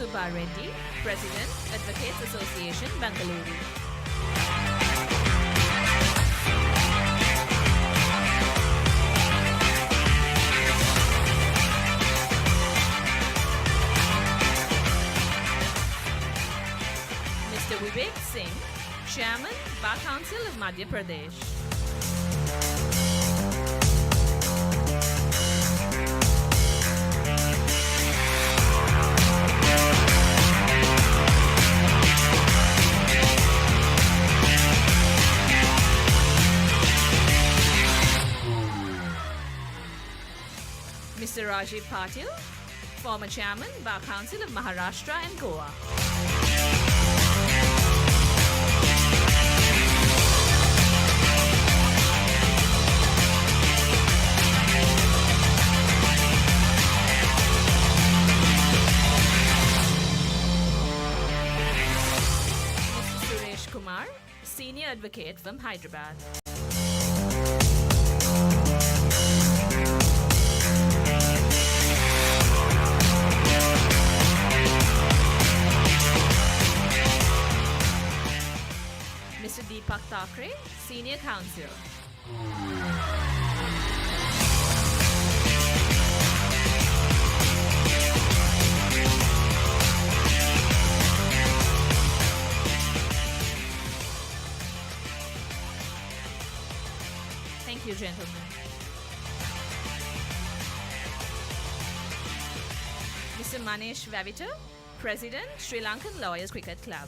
Subba Reddy, President, Advocates Association, Bengaluru. Mr. Vivek Singh, Chairman, Bar Council of Madhya Pradesh. Mr. Rajiv Patil, former Chairman, Bar Council of Maharashtra and Goa. Mr. Suresh Kumar, Senior Advocate from Hyderabad. Mr. Deepak Thakre, Senior Counsel. Thank you, gentlemen. Mr. Manesh Vavita, President, Sri Lankan Lawyers Cricket Club.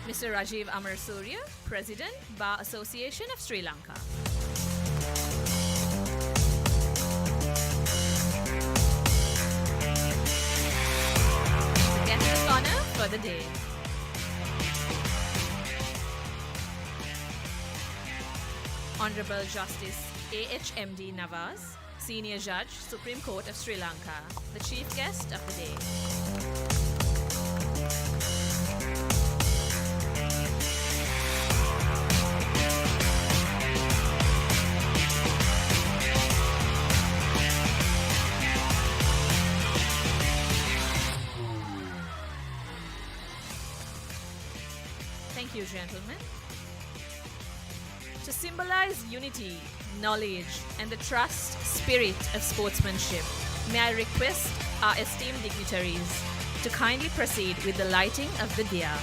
Mr. Rajiv Amar Surya, President, Bar Association of Sri Lanka. The guest of honor for the day. Honorable Justice A.H.M.D. Nawaz, Senior Judge, Supreme Court of Sri Lanka, the chief guest of the day. Thank you, gentlemen. To symbolize unity, knowledge, and the trust spirit of sportsmanship, may I request our esteemed dignitaries to kindly proceed with the lighting of the diya.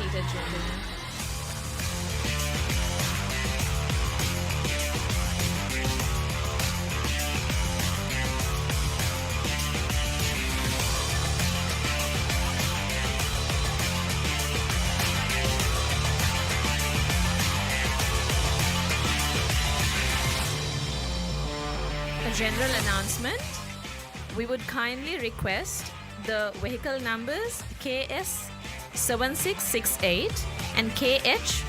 seated, gentlemen. A general announcement. We would kindly request the vehicle numbers KS 7668 and KH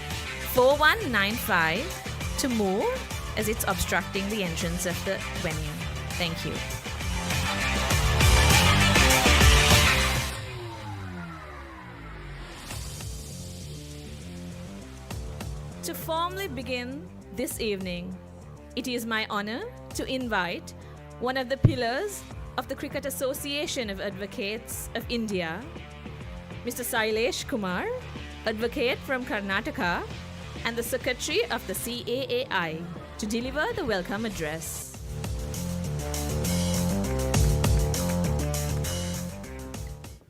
4195 to move as it's obstructing the entrance of the venue. Thank you. To formally begin this evening, it is my honor to invite one of the pillars of the Cricket Association of Advocates of India, Mr. Sailesh Kumar, advocate from Karnataka, and the Secretary of the CAAI to deliver the welcome address.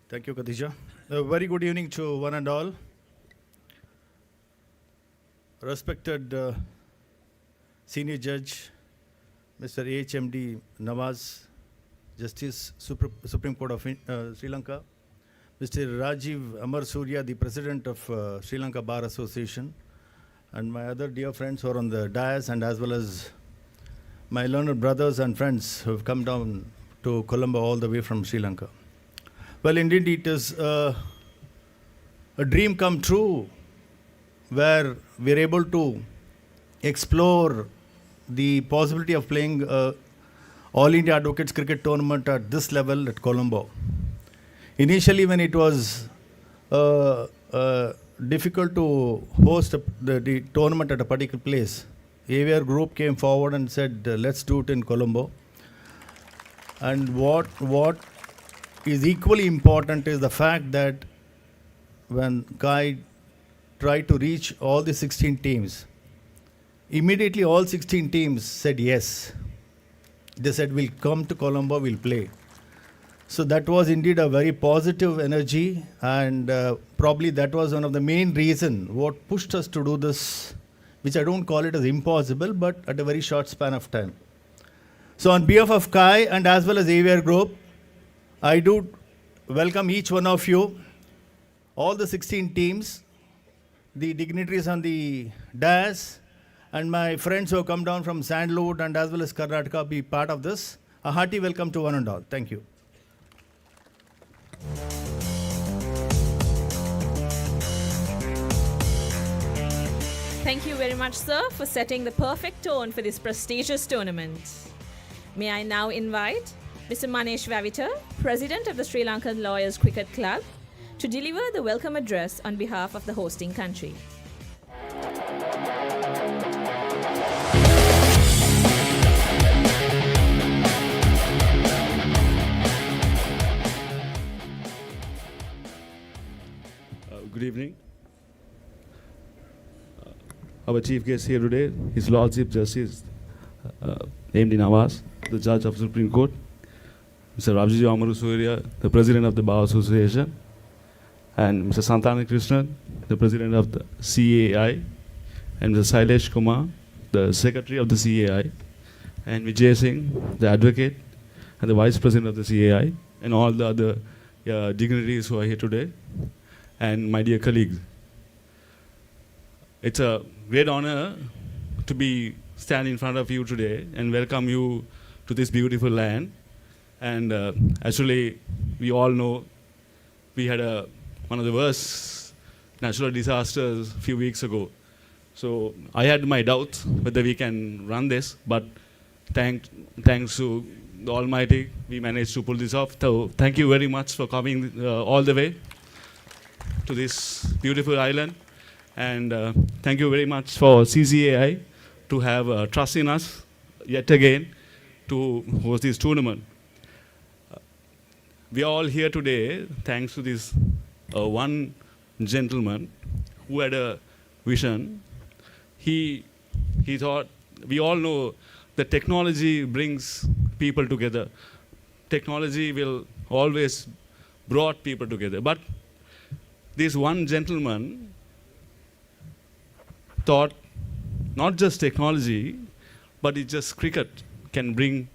Thank you, Khadija. A very good evening to one and all. Respected Senior Judge, Mr. HMD Nawaz, Justice Supreme Court of Sri Lanka, Mr. Rajiv Amar Surya, the President of Sri Lanka Bar Association, and my other dear friends who are on the dais, and as well as my learned brothers and friends who have come down to Colombo all the way from Sri Lanka. Well, indeed, it is a dream come true where we are able to explore the possibility of playing All India Advocates Cricket Tournament at this level at Colombo. Initially, when it was difficult to host the tournament at a particular place, AVR Group came forward and said, let's do it in Colombo. And what is equally important is the fact that when Kai tried to reach all the 16 teams, immediately all 16 teams said yes. They said, we'll come to Colombo, we'll play. So that was indeed a very positive energy, and probably that was one of the main reasons what pushed us to do this, which I don't call it as impossible, but at a very short span of time. So on behalf of Kai and as well as AVR Group, I do welcome each one of you, all the 16 teams, the dignitaries on the dais, and my friends who have come down from Sandalwood and as well as Karnataka be part of this. A hearty welcome to one and all. Thank you. Thank you very much, sir, for setting the perfect tone for this prestigious tournament. May I now invite Mr. Manesh Vavita, President of the Sri Lankan Lawyers Cricket Club, to deliver the welcome address on behalf of the hosting country. Good evening. Our chief guest here today, His Lordship Justice MD Nawaz, the Judge of the Supreme Court, Mr. Rajiv Amar Surya, the President of the Bar Association, and Mr. Santana Krishnan, the President of the CAI, and Mr. Sailesh Kumar, the Secretary of the CAI, and Vijay Singh, the Advocate, and the Vice President of the CAI, and all the other dignitaries who are here today, and my dear colleagues. It's a great honor to be standing in front of you today and welcome you to this beautiful land. And actually, we all know we had one of the worst natural disasters a few weeks ago. So I had my doubts whether we can run this, but thanks to the Almighty, we managed to pull this off. So thank you very much for coming all the way to this beautiful island. And thank you very much for CCAI to have trust in us yet again to host this tournament. We are all here today thanks to this one gentleman who had a vision. He thought, we all know that technology brings people together. Technology will always brought people together. But this one gentleman thought not just technology, but it's just cricket can bring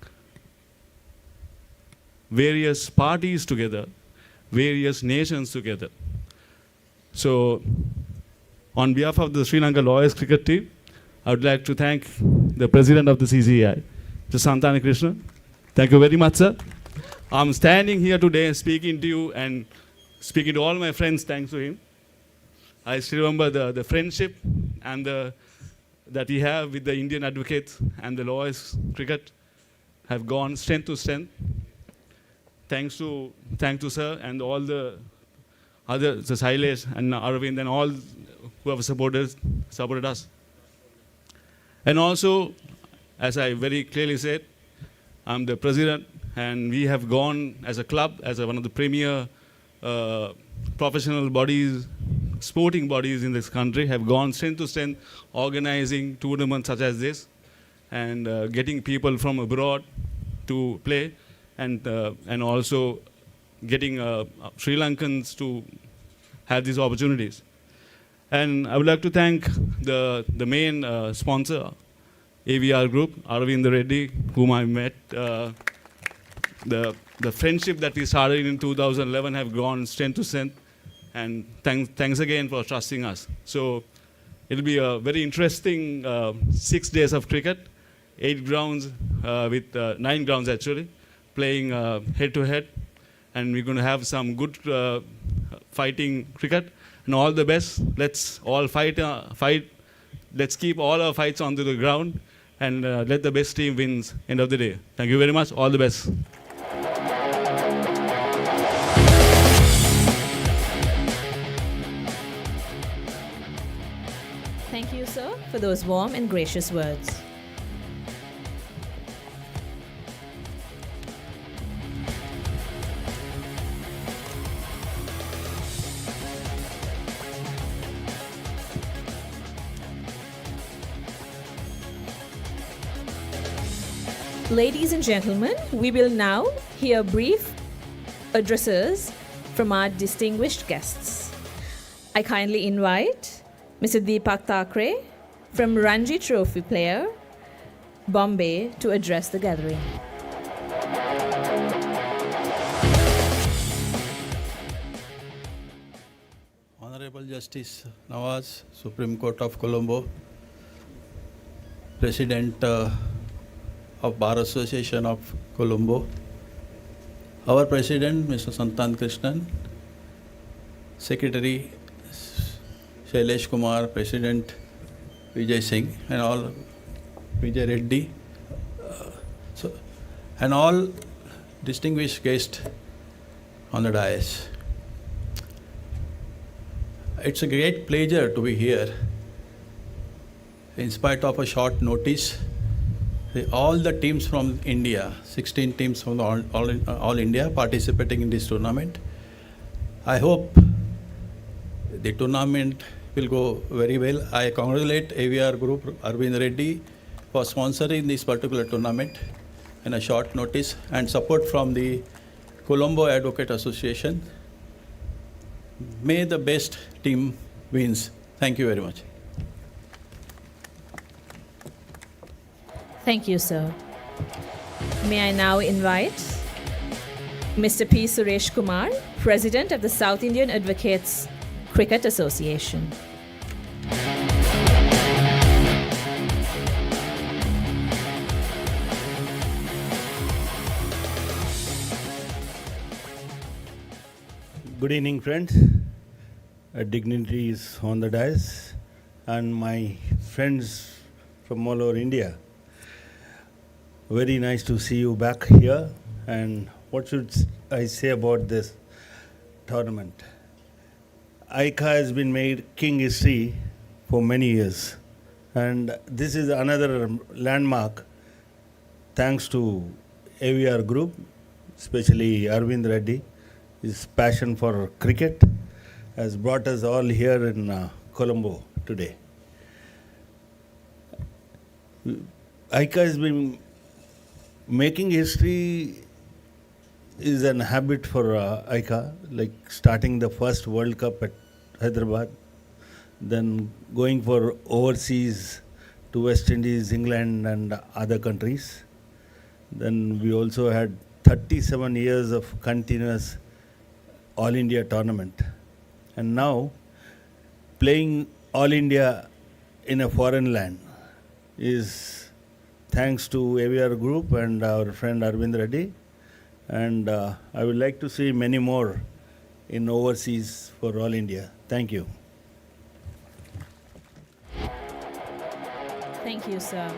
various parties together, various nations together. So, on behalf of the Sri Lanka Lawyers cricket team, I would like to thank the president of the CCI, Mr. Santana Krishna. Thank you very much, sir. I'm standing here today speaking to you and speaking to all my friends thanks to him. I still remember the friendship and that we have with the Indian advocates and the lawyers cricket have gone strength to strength. Thanks to sir and all the other, the Sailesh and Arvind and all who have supported us. And also, as I very clearly said, I'm the president, and we have gone as a club, as one of the premier professional bodies, sporting bodies in this country, have gone strength to strength, organizing tournaments such as this, and getting people from abroad to play, and also getting Sri Lankans to have these opportunities. And I would like to thank the main sponsor, AVR Group, Aravind Reddy, whom I met. The friendship that we started in 2011 have gone strength to strength, and thanks again for trusting us. So it'll be a very interesting 6 days of cricket, 8 grounds with 9 grounds actually, playing head to head, and we're going to have some good fighting cricket. And all the best. Let's all fight. Let's keep all our fights onto the ground, and let the best team wins end of the day. Thank you very much. All the best. Thank you, sir, for those warm and gracious words. Ladies and gentlemen, we will now hear brief addresses from our distinguished guests. I kindly invite Mr. Deepak Thackeray from Ranji Trophy player, Bombay, to address the gathering. Honorable Justice Nawaz, Supreme Court of Colombo, President of Bar Association of Colombo, our President Mr. Santan Krishnan, Secretary Shailesh Kumar, President Vijay Singh, and all Vijay Reddy, and all distinguished guests on the dais. It's a great pleasure to be here. In spite of a short notice, all the teams from India, 16 teams from all India participating in this tournament. I hope the tournament will go very well. I congratulate AVR Group, Arvind Reddy, for sponsoring this particular tournament in a short notice, and support from the Colombo Advocate Association. May the best team wins. Thank you very much. Thank you, sir. May I now invite Mr. P. Suresh Kumar, President of the South Indian Advocates Cricket Association. Good evening, friends. Dignitaries on the dais and my friends from all over India. Very nice to see you back here. And what should I say about this tournament? ICA has been made king history for many years. And this is another landmark thanks to AVR Group, especially Arvind Reddy. His passion for cricket has brought us all here in Colombo today. ICA has been making history is an habit for ICA, like starting the first World Cup at Hyderabad, then going for overseas to West Indies, England, and other countries. Then we also had 37 years of continuous All India tournament. And now, playing All India in a foreign land is thanks to AVR Group and our friend Arvind Reddy. And I would like to see many more in overseas for All India. Thank you. Thank you, sir.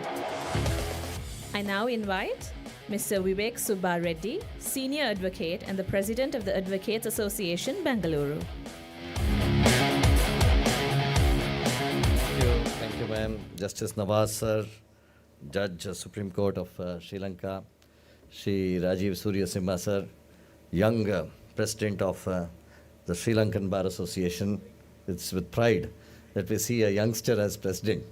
I now invite Mr. Vivek Subba Reddy, Senior Advocate and the President of the Advocates Association, Bengaluru. Thank you, ma'am. Justice Nawaz, sir, Judge, Supreme Court of Sri Lanka, Shri Rajiv Surya Simha, sir, young President of the Sri Lankan Bar Association. It's with pride that we see a youngster as President.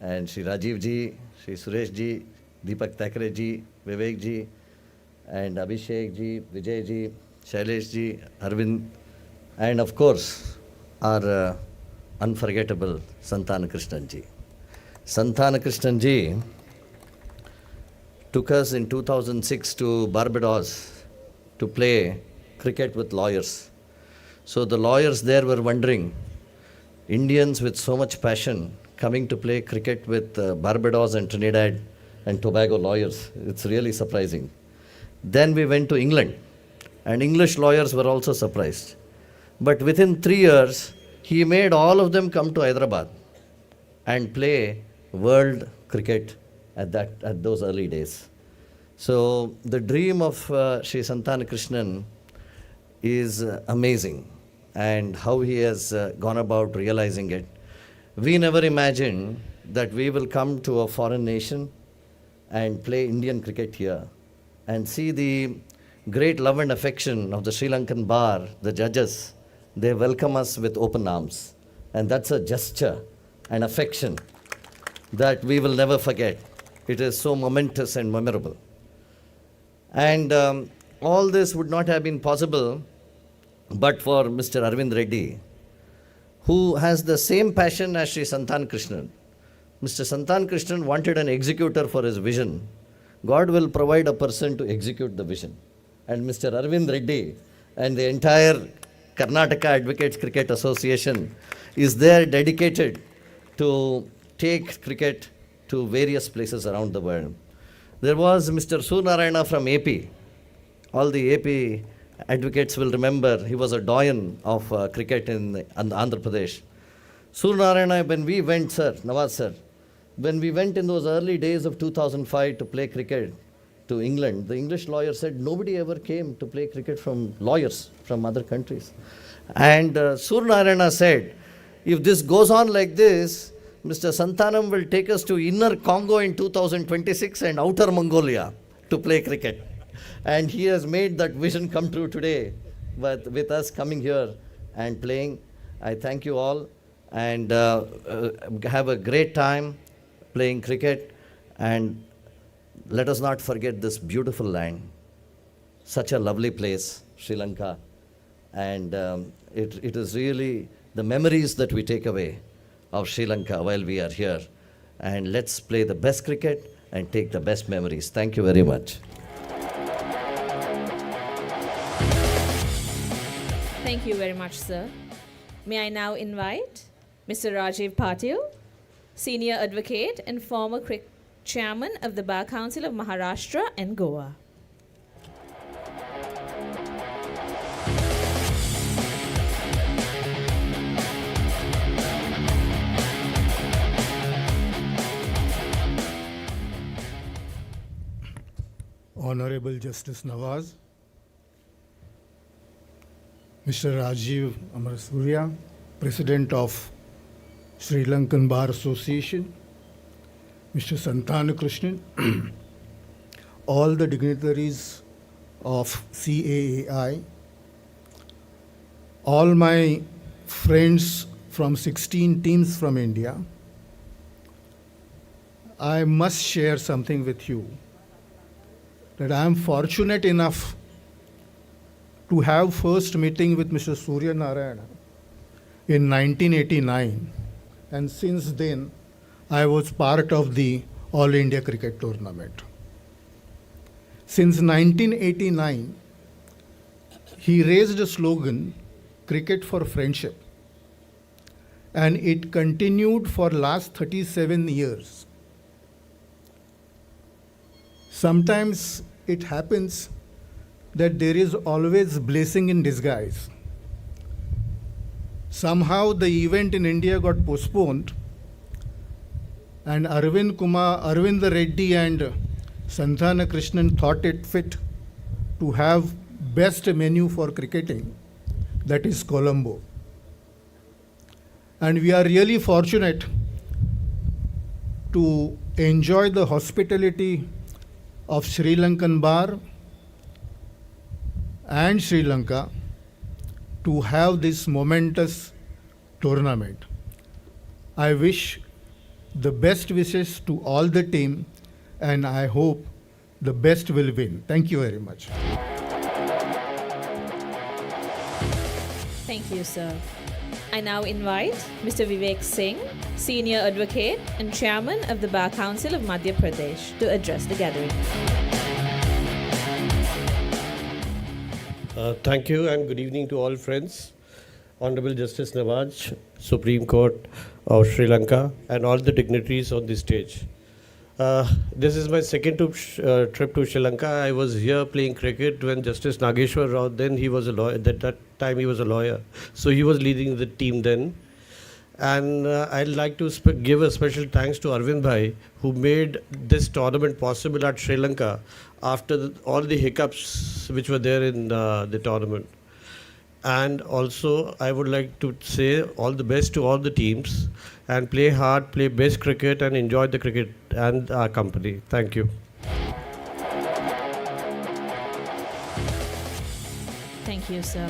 And Shri Rajiv ji, Shri Suresh ji, Deepak Thackeray ji, Vivek ji, and Abhishek ji, Vijay ji, Shailesh ji, Arvind, and of course, our unforgettable Santana Krishnan ji. Santana Krishnan ji took us in 2006 to Barbados to play cricket with lawyers. So the lawyers there were wondering, Indians with so much passion coming to play cricket with Barbados and Trinidad and Tobago lawyers. It's really surprising. Then we went to England, and English lawyers were also surprised. But within 3 years, he made all of them come to Hyderabad and play world cricket at those early days. So the dream of Sri Santana Krishnan is amazing, and how he has gone about realizing it. We never imagined that we will come to a foreign nation and play Indian cricket here and see the great love and affection of the Sri Lankan bar, the judges. They welcome us with open arms. And that's a gesture and affection that we will never forget. It is so momentous and memorable. And all this would not have been possible but for Mr. Arvind Reddy, who has the same passion as Sri Santan Krishnan. Mr. Santan Krishnan wanted an executor for his vision. God will provide a person to execute the vision. And Mr. Arvind Reddy and the entire Karnataka Advocates Cricket Association is there dedicated to take cricket to various places around the world. There was Mr. Sunarayana from AP. All the AP advocates will remember he was a doyen of cricket in Andhra Pradesh. Sunarayana, when we went, sir, Nawaz sir, when we went in those early days of 2005 to play cricket to England, the English lawyer said nobody ever came to play cricket from lawyers from other countries. And Sunarayana said, if this goes on like this, Mr. Santanam will take us to inner Congo in 2026 and outer Mongolia to play cricket. And he has made that vision come true today with us coming here and playing. I thank you all and have a great time playing cricket. And let us not forget this beautiful land, such a lovely place, Sri Lanka. And it is really the memories that we take away of Sri Lanka while we are here. And let's play the best cricket and take the best memories. Thank you very much. Thank you very much, sir. May I now invite Mr. Rajiv Patil, Senior Advocate and former Chairman of the Bar Council of Maharashtra and Goa. Honorable Justice Nawaz, Mr. Rajiv Amarsurya, President of Sri Lankan Bar Association, Mr. Santana Krishnan, all the dignitaries of CAAI, all my friends from 16 teams from India, I must share something with you that I am fortunate enough to have first meeting with Mr. Surya Narayana in 1989, and since then I was part of the All India Cricket Tournament. Since 1989, he raised a slogan, Cricket for Friendship, and it continued for last 37 years. Sometimes it happens that there is always blessing in disguise. Somehow the event in India got postponed, and Arvind Reddy and Santana Krishnan thought it fit to have best menu for cricketing, that is Colombo. And we are really fortunate to enjoy the hospitality of Sri Lankan Bar and Sri Lanka to have this momentous tournament. I wish the best wishes to all the team, and I hope the best will win. Thank you very much. Thank you, sir. I now invite Mr. Vivek Singh, Senior Advocate and Chairman of the Bar Council of Madhya Pradesh, to address the gathering. Thank you and good evening to all friends. Honorable Justice Nawaz, Supreme Court of Sri Lanka, and all the dignitaries on this stage. This is my second trip to Sri Lanka. I was here playing cricket when Justice Nageshwar Rao, then he was a lawyer, that time he was a lawyer. So he was leading the team then. And I'd like to give a special thanks to Arvind Bhai, who made this tournament possible at Sri Lanka after all the hiccups which were there in the tournament. And also, I would like to say all the best to all the teams and play hard, play best cricket and enjoy the cricket and our company. Thank you. Thank you, sir.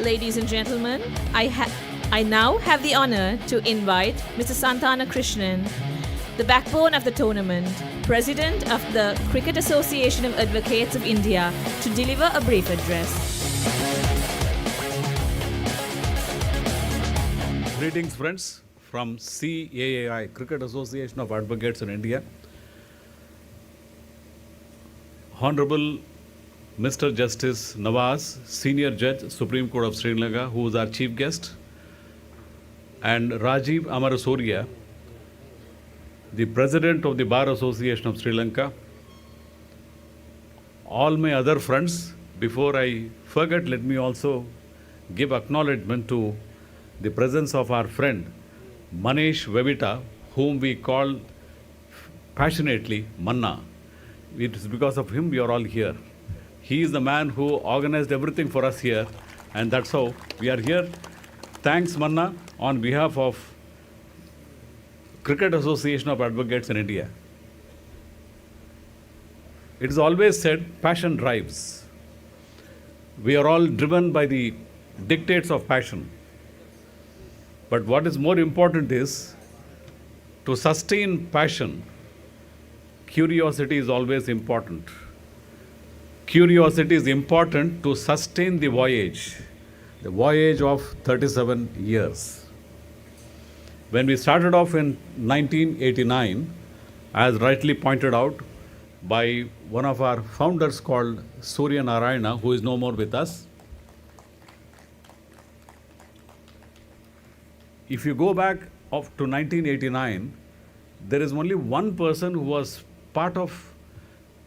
Ladies and gentlemen, I now have the honor to invite Mr. Santana Krishnan, the backbone of the tournament, President of the Cricket Association of Advocates of India, to deliver a brief address. Greetings, friends, from CAAI, Cricket Association of Advocates in India. Honorable Mr. Justice Nawaz, Senior Judge, Supreme Court of Sri Lanka, who is our chief guest, and Rajiv Amarasoria, the President of the Bar Association of Sri Lanka. All my other friends, before I forget, let me also give acknowledgement to the presence of our friend Manish Vevita, whom we call passionately Manna. It is because of him we are all here. He is the man who organized everything for us here, and that's how we are here. Thanks, Manna, on behalf of Cricket Association of Advocates in India. It is always said, passion drives. We are all driven by the dictates of passion. But what is more important is to sustain passion. Curiosity is always important. Curiosity is important to sustain the voyage of 37 years. When we started off in 1989, as rightly pointed out by one of our founders called Surya Narayana, who is no more with us. If you go back to 1989, there is only one person who was part of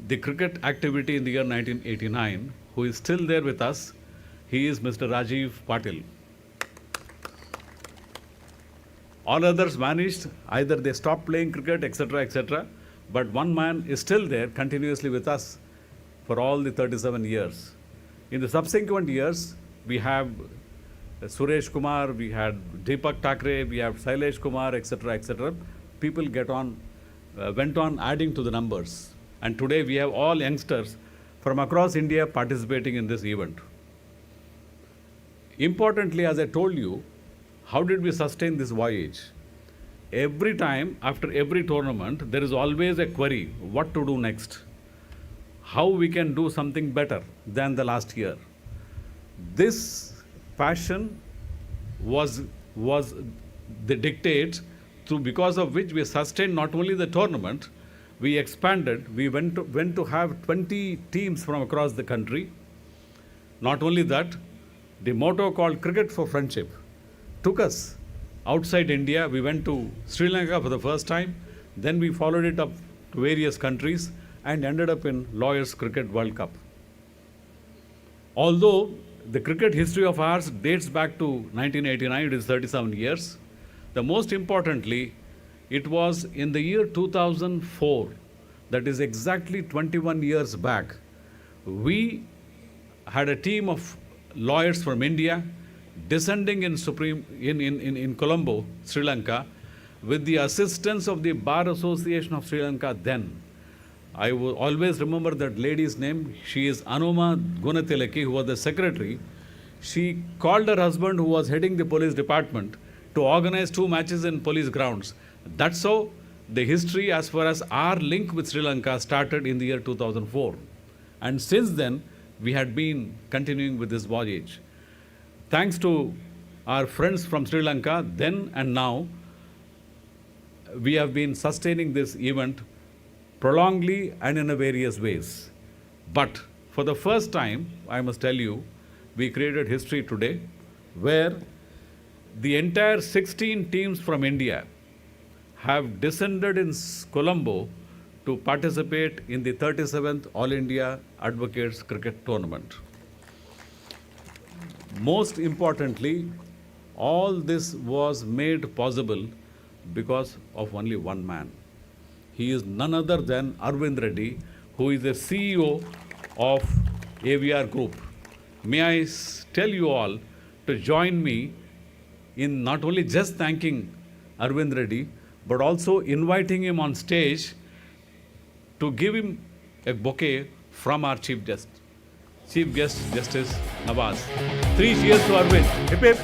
the cricket activity in the year 1989, who is still there with us. He is Mr. Rajiv Patil. All others vanished, either they stopped playing cricket, etc., etc. But one man is still there continuously with us for all the 37 years. In the subsequent years, we have Suresh Kumar, we had Deepak Thakre, we have Sailesh Kumar, etc., etc. People went on adding to the numbers. And today we have all youngsters from across India participating in this event. Importantly, as I told you, how did we sustain this voyage? Every time, after every tournament, there is always a query, what to do next? How we can do something better than the last year? This passion was the dictate through because of which we sustained not only the tournament, we expanded. We went to have 20 teams from across the country. Not only that, the motto called Cricket for Friendship took us outside India. We went to Sri Lanka for the first time. Then we followed it up to various countries and ended up in Lawyers Cricket World Cup. Although the cricket history of ours dates back to 1989, it is 37 years. The most importantly, it was in the year 2004, that is exactly 21 years back, we had a team of lawyers from India descending in Colombo, Sri Lanka, with the assistance of the Bar Association of Sri Lanka then. I will always remember that lady's name. She is Anuma Gunatilaki, who was the secretary. She called her husband, who was heading the police department, to organize 2 matches in police grounds. That's how the history as far as our link with Sri Lanka started in the year 2004. And since then, we had been continuing with this voyage. Thanks to our friends from Sri Lanka, then and now, we have been sustaining this event prolongedly and in various ways. But for the first time, I must tell you, we created history today where the entire 16 teams from India have descended in Colombo to participate in the 37th All India Advocates Cricket Tournament. Most importantly, all this was made possible because of only one man. He is none other than Arvind Reddy, who is the CEO of AVR Group. May I tell you all to join me in not only just thanking Arvind Reddy, but also inviting him on stage to give him a bouquet from our Chief Guest, Justice Nawaz. 3 cheers to Arvind. Hip hip,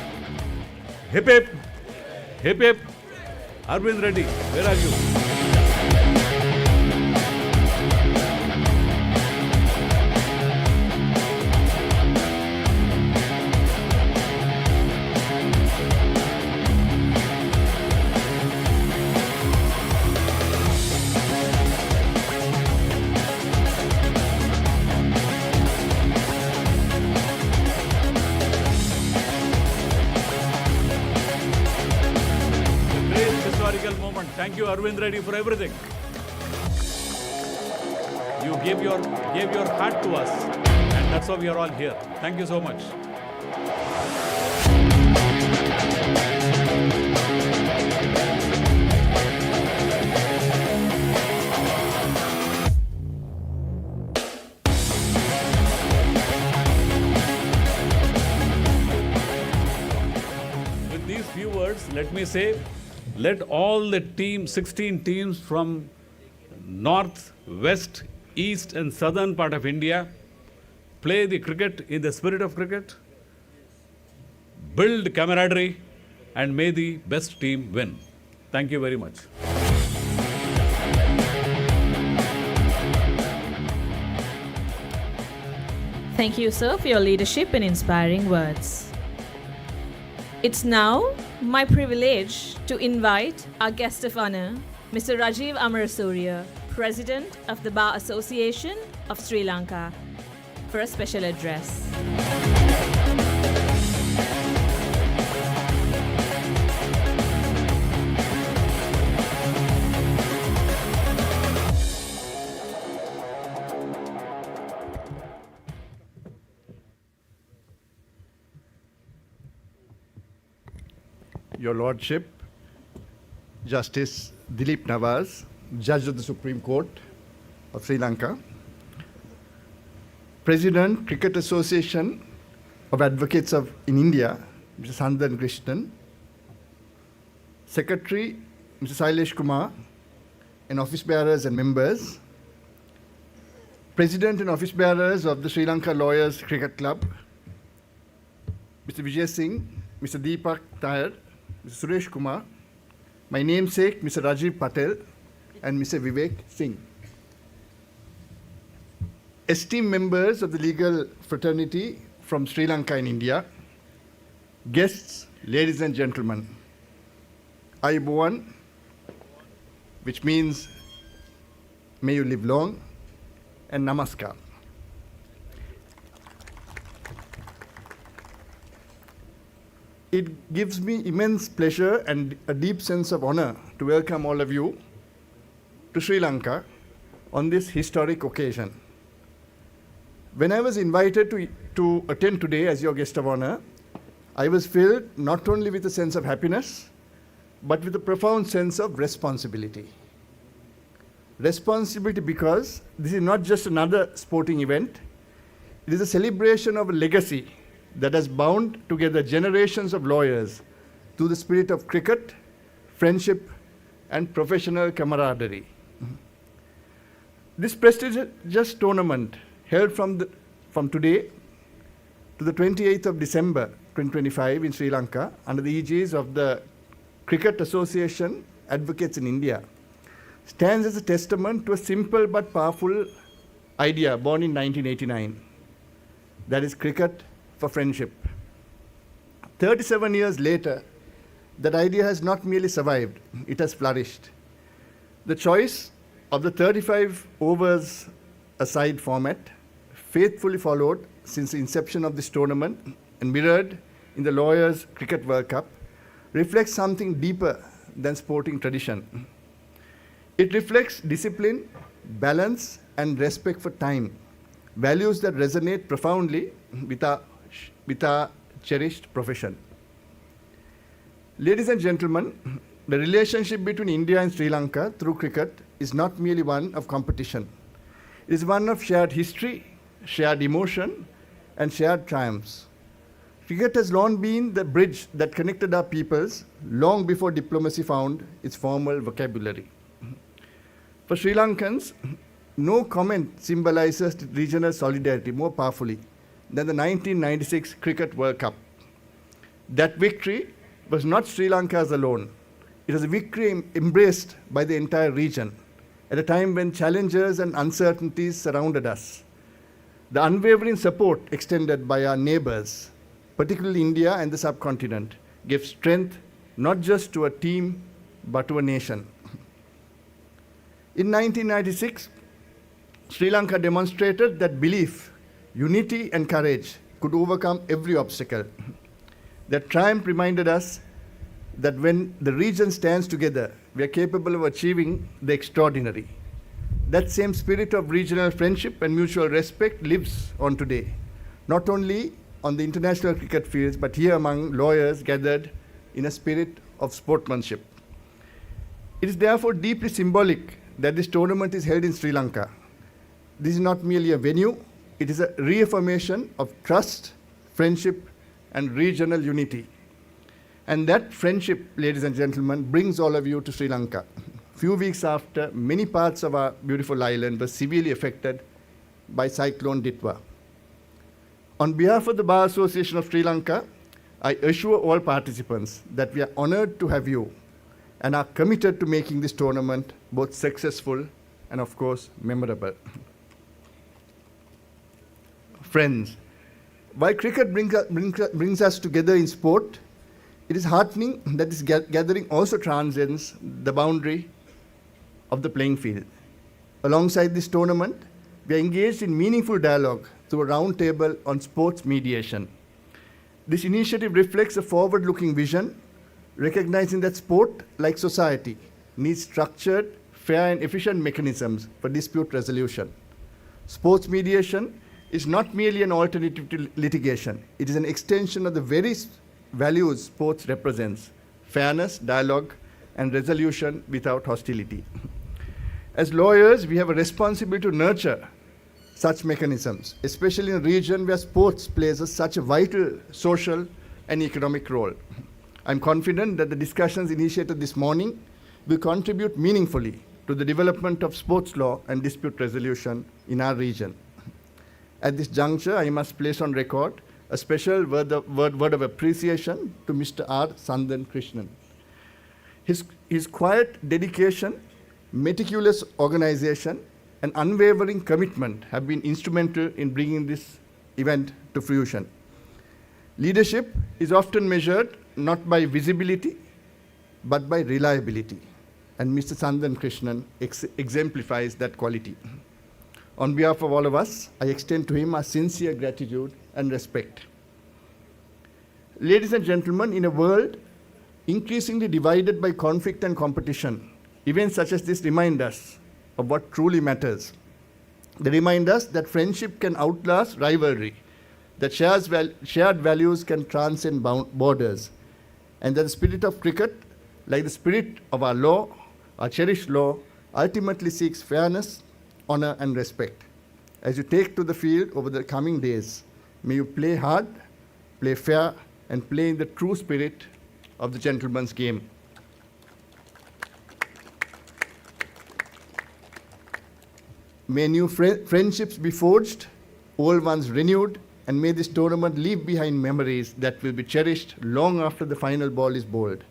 hip hip, hip hip. Arvind Reddy, where are you? Moment. Thank you, Arvind Reddy, for everything. You gave your heart to us, and that's why we are all here. Thank you so much. With these few words, let me say, let all the 16 teams from north, west, east and southern part of India play the cricket in the spirit of cricket, build camaraderie, and may the best team win. Thank you very much. Thank you, sir, for your leadership and inspiring words. It's now my privilege to invite our guest of honor, Mr. Rajiv Amarasuriya, President of the Bar Association of Sri Lanka, for a special address. Your Lordship, Justice Dilip Nawaz, Judge of the Supreme Court of Sri Lanka, President, Cricket Association of Advocates in India, Mr. Sandhan Krishnan, Secretary, Mr. Sailesh Kumar, and office bearers and members, President and office bearers of the Sri Lanka Lawyers Cricket Club, Mr. Vijay Singh, Mr. Deepak Tayar, Mr. Suresh Kumar, my namesake, Mr. Rajiv Patel, and Mr. Vivek Singh. Esteemed members of the legal fraternity from Sri Lanka and India, guests ladies and gentlemen, Ayubowan, which means may you live long, and Namaskar. It gives me immense pleasure and a deep sense of honor to welcome all of you to Sri Lanka on this historic occasion. When I was invited to attend today as your guest of honor, I was filled not only with a sense of happiness, but with a profound sense of responsibility. Responsibility because this is not just another sporting event, it is a celebration of a legacy that has bound together generations of lawyers through the spirit of cricket, friendship, and professional camaraderie. This prestigious tournament held from today to the 28th of December 2025 in Sri Lanka under the aegis of the Cricket Association Advocates in India stands as a testament to a simple but powerful idea born in 1989, that is cricket for friendship. 37 years later, that idea has not merely survived, it has flourished. The choice of the 35 overs aside format, faithfully followed since the inception of this tournament and mirrored in the Lawyers Cricket World Cup, reflects something deeper than sporting tradition. It reflects discipline, balance, and respect for time, values that resonate profoundly with our cherished profession. Ladies and gentlemen, the relationship between India and Sri Lanka through cricket is not merely one of competition. It is one of shared history, shared emotion, and shared triumphs. Cricket has long been the bridge that connected our peoples long before diplomacy found its formal vocabulary. For Sri Lankans, no comment symbolizes regional solidarity more powerfully than the 1996 Cricket World Cup. That victory was not Sri Lanka's alone. It was a victory embraced by the entire region at a time when challenges and uncertainties surrounded us. The unwavering support extended by our neighbors, particularly India and the subcontinent, gave strength not just to a team but to a nation. In 1996, Sri Lanka demonstrated that belief, unity, and courage could overcome every obstacle. That triumph reminded us that when the region stands together, we are capable of achieving the extraordinary. That same spirit of regional friendship and mutual respect lives on today, not only on the international cricket fields, but here among lawyers gathered in a spirit of sportsmanship. It is therefore deeply symbolic that this tournament is held in Sri Lanka. This is not merely a venue, it is a reaffirmation of trust, friendship, and regional unity. And that friendship, ladies and gentlemen, brings all of you to Sri Lanka. Few weeks after, many parts of our beautiful island were severely affected by Cyclone Ditwa. On behalf of the Bar Association of Sri Lanka, I assure all participants that we are honored to have you and are committed to making this tournament both successful and, of course, memorable. Friends, while cricket brings us together in sport, it is heartening that this gathering also transcends the boundary of the playing field. Alongside this tournament, we are engaged in meaningful dialogue through a roundtable on sports mediation. This initiative reflects a forward-looking vision, recognizing that sport, like society, needs structured, fair, and efficient mechanisms for dispute resolution. Sports mediation is not merely an alternative to litigation. It is an extension of the very values sports represents: fairness, dialogue, and resolution without hostility. As lawyers, we have a responsibility to nurture such mechanisms, especially in a region where sports plays such a vital social and economic role. I'm confident that the discussions initiated this morning will contribute meaningfully to the development of sports law and dispute resolution in our region. At this juncture, I must place on record a special word of appreciation to Mr. R. Sandan Krishnan. His quiet dedication, meticulous organization, and unwavering commitment have been instrumental in bringing this event to fruition. Leadership is often measured not by visibility, but by reliability. And Mr. Sandan Krishnan exemplifies that quality. On behalf of all of us, I extend to him our sincere gratitude and respect. Ladies and gentlemen, in a world increasingly divided by conflict and competition, events such as this remind us of what truly matters. They remind us that friendship can outlast rivalry, that shared values can transcend borders, and that the spirit of cricket, like the spirit of our law, our cherished law, ultimately seeks fairness, honor, and respect. As you take to the field over the coming days, may you play hard, play fair, and play in the true spirit of the gentleman's game. May new friendships be forged, old ones renewed, and may this tournament leave behind memories that will be cherished long after the final ball is bowled.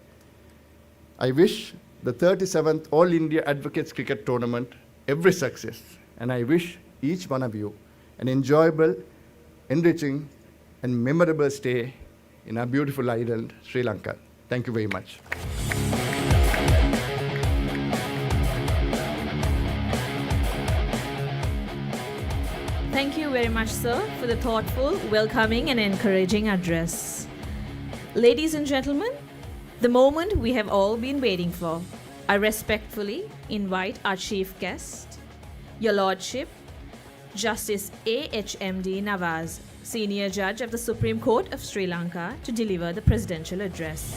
I wish the 37th All India Advocates Cricket Tournament every success, and I wish each one of you an enjoyable, enriching, and memorable stay in our beautiful island, Sri Lanka. Thank you very much. Thank you very much, sir, for the thoughtful, welcoming, and encouraging address. Ladies and gentlemen, the moment we have all been waiting for, I respectfully invite our chief guest, Your Lordship, Justice A.H.M.D. Nawaz, Senior Judge of the Supreme Court of Sri Lanka, to deliver the presidential address.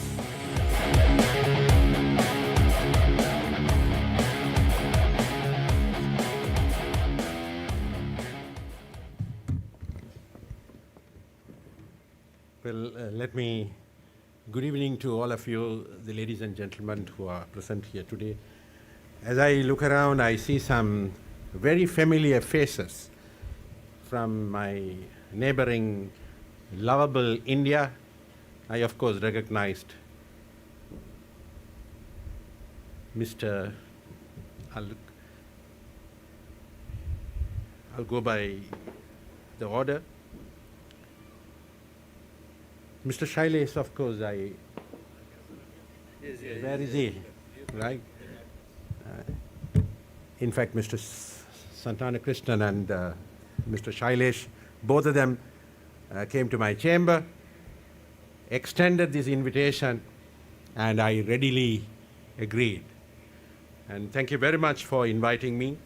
Well, good evening to all of you, the ladies and gentlemen who are present here today. As I look around, I see some very familiar faces from my neighboring, lovable India. I, of course, recognized Mr. I'll go by the order. Mr. Shailesh, of course, where is he? Right? In fact, Mr. Santana Krishnan and Mr. Shailesh, both of them came to my chamber, extended this invitation, and I readily agreed. And thank you very much for inviting me.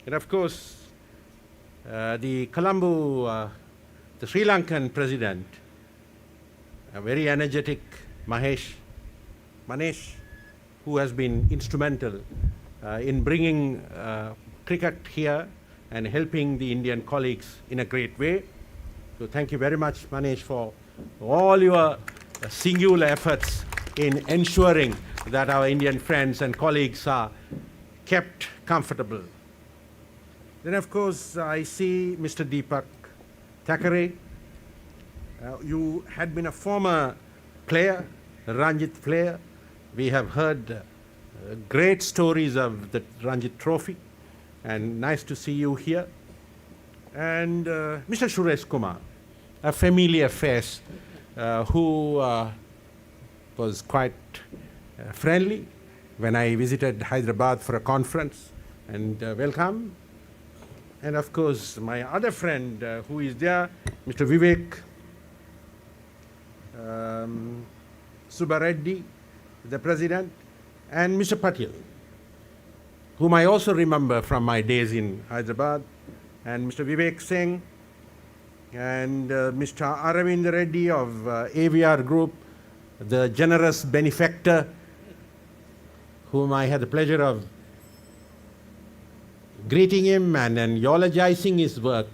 And of course, the Colombo, the Sri Lankan president, a very energetic Manesh, who has been instrumental in bringing cricket here and helping the Indian colleagues in a great way. So thank you very much, Manesh, for all your singular efforts in ensuring that our Indian friends and colleagues are kept comfortable. Then, of course, I see Mr. Deepak Thackeray. You had been a former player, a Ranjit player. We have heard great stories of the Ranjit Trophy, and nice to see you here. And Mr. Suresh Kumar, a familiar face who was quite friendly when I visited Hyderabad for a conference, and welcome. And of course, my other friend who is there, Mr. Vivek Subbareddy, the president, and Mr. Patil, whom I also remember from my days in Hyderabad, and Mr. Vivek Singh, and Mr. Aravind Reddy of AVR Group, the generous benefactor, whom I had the pleasure of greeting him and eulogizing his work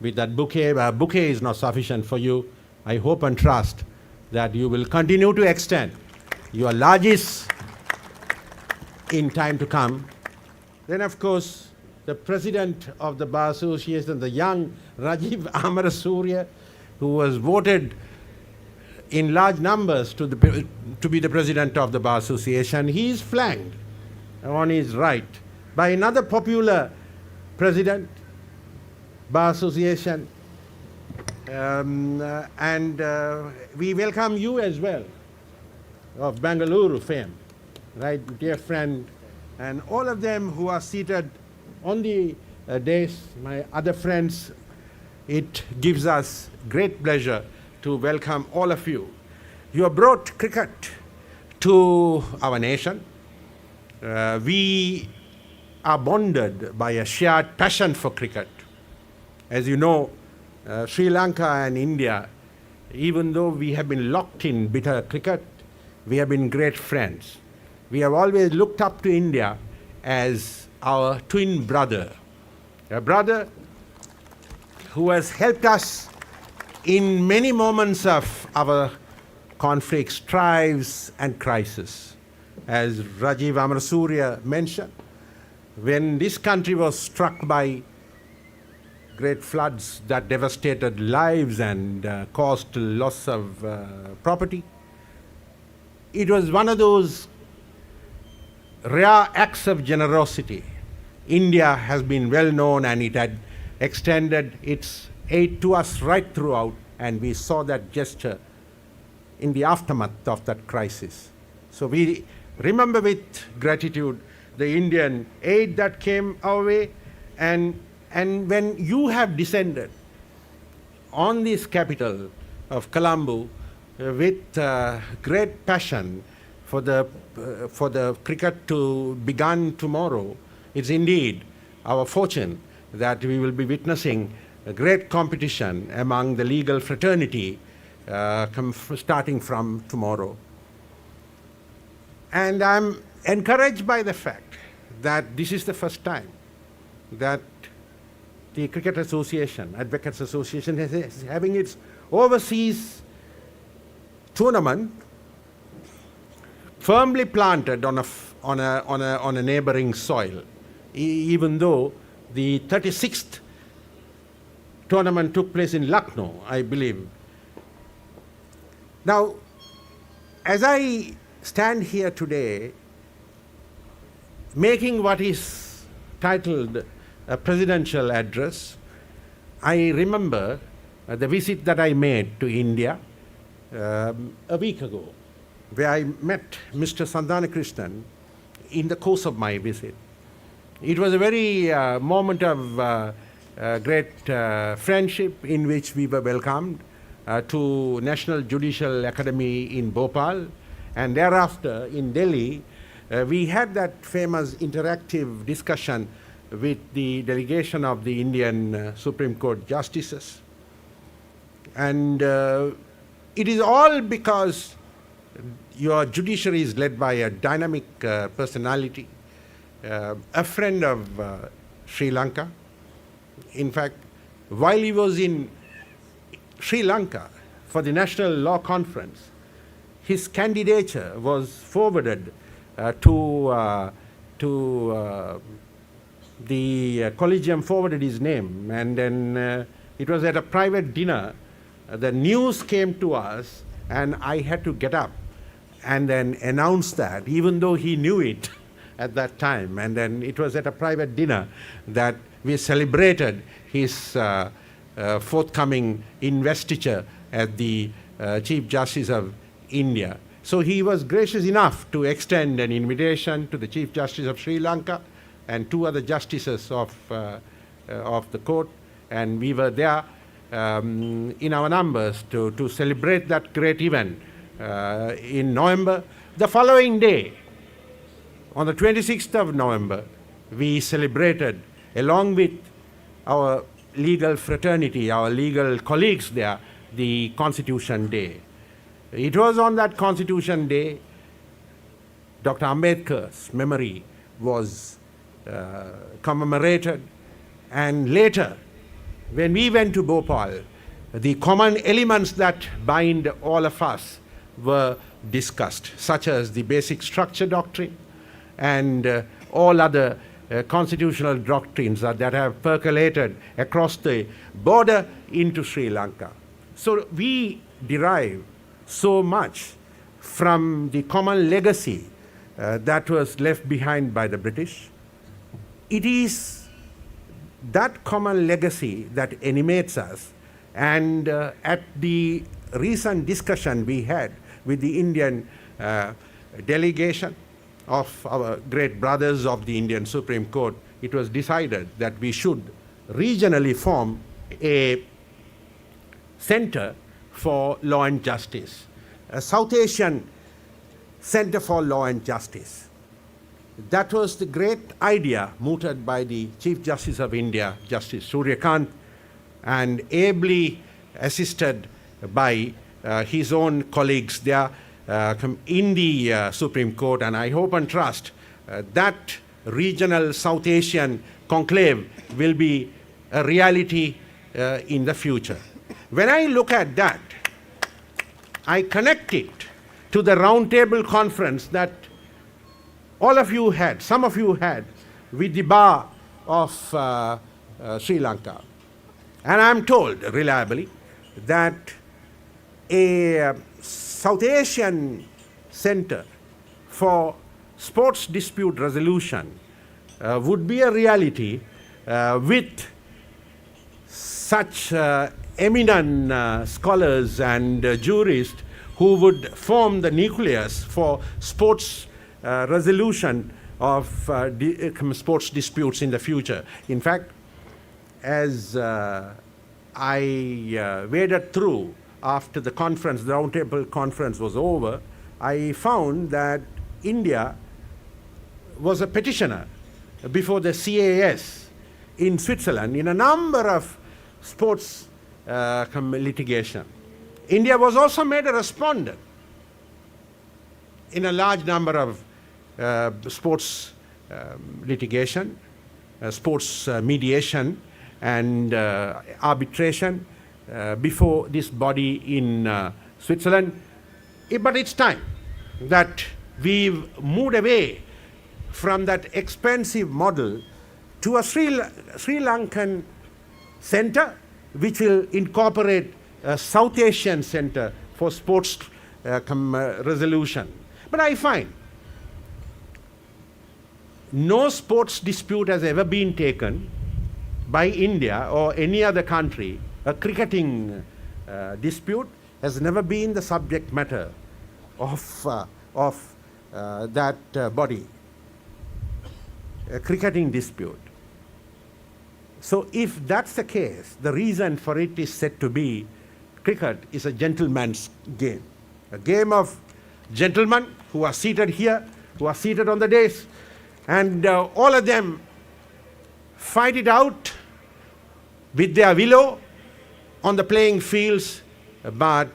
with that bouquet. Bouquet is not sufficient for you. I hope and trust that you will continue to extend your largesse in time to come. Then, of course, the president of the Bar Association, the young Rajiv Amarasuriya, who was voted in large numbers to be the president of the Bar Association, he is flanked on his right by another popular president, Bar Association, and we welcome you as well, of Bangalore fame, right, dear friend, and all of them who are seated on the dais, my other friends. It gives us great pleasure to welcome all of you. You have brought cricket to our nation. We are bonded by a shared passion for cricket. As you know, Sri Lanka and India, even though we have been locked in bitter cricket, we have been great friends. We have always looked up to India as our twin brother, a brother who has helped us in many moments of our conflicts, strives, and crises. As Rajiv Amarasuriya mentioned, when this country was struck by great floods that devastated lives and caused loss of property, it was one of those rare acts of generosity. India has been well known, and it had extended its aid to us right throughout, and we saw that gesture in the aftermath of that crisis. So we remember with gratitude the Indian aid that came our way, and when you have descended on this capital of Colombo with great passion for the cricket to begin tomorrow, it's indeed our fortune that we will be witnessing a great competition among the legal fraternity starting from tomorrow. And I'm encouraged by the fact that this is the first time that the Cricket Association, Advocates Association, is having its overseas tournament firmly planted on a neighboring soil, even though the 36th tournament took place in Lucknow, I believe. Now, as I stand here today, making what is titled a presidential address, I remember the visit that I made to India a week ago, where I met Mr. Sandhana Krishnan in the course of my visit. It was a very moment of great friendship in which we were welcomed to National Judicial Academy in Bhopal, and thereafter in Delhi we had that famous interactive discussion with the delegation of the Indian Supreme Court justices. And it is all because your judiciary is led by a dynamic personality, a friend of Sri Lanka. In fact, while he was in Sri Lanka for the National Law Conference, his candidature was forwarded to the Collegium forwarded his name, and then it was at a private dinner. The news came to us, and I had to get up and then announce that, even though he knew it at that time. And then it was at a private dinner that we celebrated his forthcoming investiture as the Chief Justice of India. So he was gracious enough to extend an invitation to the Chief Justice of Sri Lanka and two other justices of the court, and we were there in our numbers to celebrate that great event in November. The following day, on the 26th of November, we celebrated, along with our legal fraternity, our legal colleagues there, the Constitution Day. It was on that Constitution Day Dr. Ambedkar's memory was commemorated, and later, when we went to Bhopal, the common elements that bind all of us were discussed, such as the basic structure doctrine and all other constitutional doctrines that have percolated across the border into Sri Lanka. So we derive so much from the common legacy that was left behind by the British. It is that common legacy that animates us, and at the recent discussion we had with the Indian delegation of our great brothers of the Indian Supreme Court, it was decided that we should regionally form a center for law and justice, a South Asian Center for Law and Justice. That was the great idea mooted by the Chief Justice of India, Justice Suryakant, and ably assisted by his own colleagues there in the Supreme Court. And I hope and trust that regional South Asian conclave will be a reality in the future. When I look at that, I connect it to the roundtable conference that all of you had, some of you had, with the bar of Sri Lanka. And I'm told reliably that a South Asian center for sports dispute resolution would be a reality with such eminent scholars and jurists who would form the nucleus for sports resolution of sports disputes in the future. In fact, as I waded through after the conference, the roundtable conference was over, I found that India was a petitioner before the CAS in Switzerland in a number of sports litigation. India was also made a respondent in a large number of sports litigation, sports mediation, and arbitration before this body in Switzerland. But it's time that we've moved away from that expensive model to a Sri Lankan center which will incorporate a South Asian center for sports resolution. But I find no sports dispute has ever been taken by India or any other country. A cricketing dispute has never been the subject matter of that body. A cricketing dispute. So if that's the case, the reason for it is said to be cricket is a gentleman's game. A game of gentlemen who are seated here, who are seated on the dais, and all of them fight it out with their willow on the playing fields, but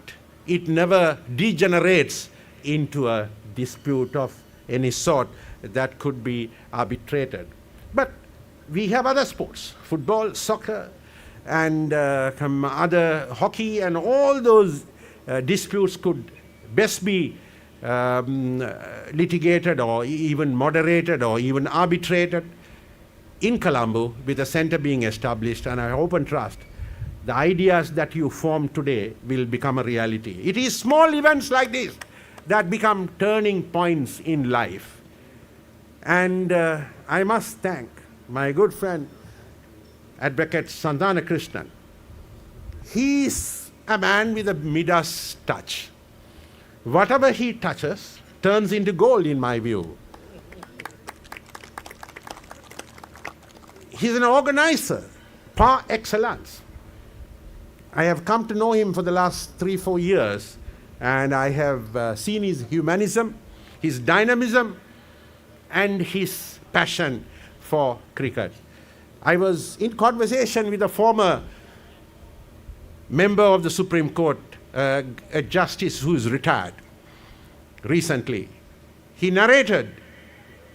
it never degenerates into a dispute of any sort that could be arbitrated. But we have other sports, football, soccer, and other hockey, and all those disputes could best be litigated or even moderated or even arbitrated in Colombo with a center being established. And I hope and trust the ideas that you form today will become a reality. It is small events like this that become turning points in life. And I must thank my good friend, Advocate Sandana Krishnan. He is a man with a Midas touch. Whatever he touches turns into gold, in my view. He's an organizer par excellence. I have come to know him for the last 3-4 years, and I have seen his humanism, his dynamism, and his passion for cricket. I was in conversation with a former member of the Supreme Court, a justice who is retired recently. He narrated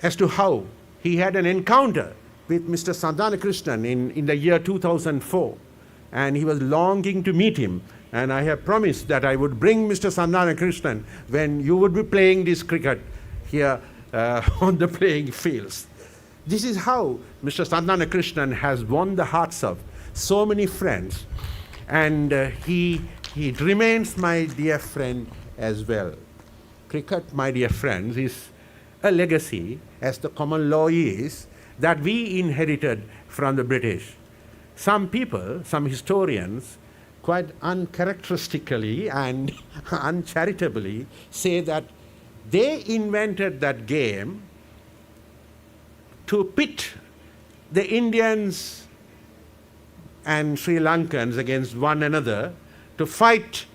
as to how he had an encounter with Mr. Sandana Krishnan in the year 2004, and he was longing to meet him. And I have promised that I would bring Mr. Sandana Krishnan when you would be playing this cricket here on the playing fields. This is how Mr. Sandana Krishnan has won the hearts of so many friends, and he remains my dear friend as well. Cricket, my dear friends, is a legacy, as the common law is, that we inherited from the British. Some people, some historians, quite uncharacteristically and uncharitably say that They invented that game to pit the Indians and Sri Lankans against one another to fight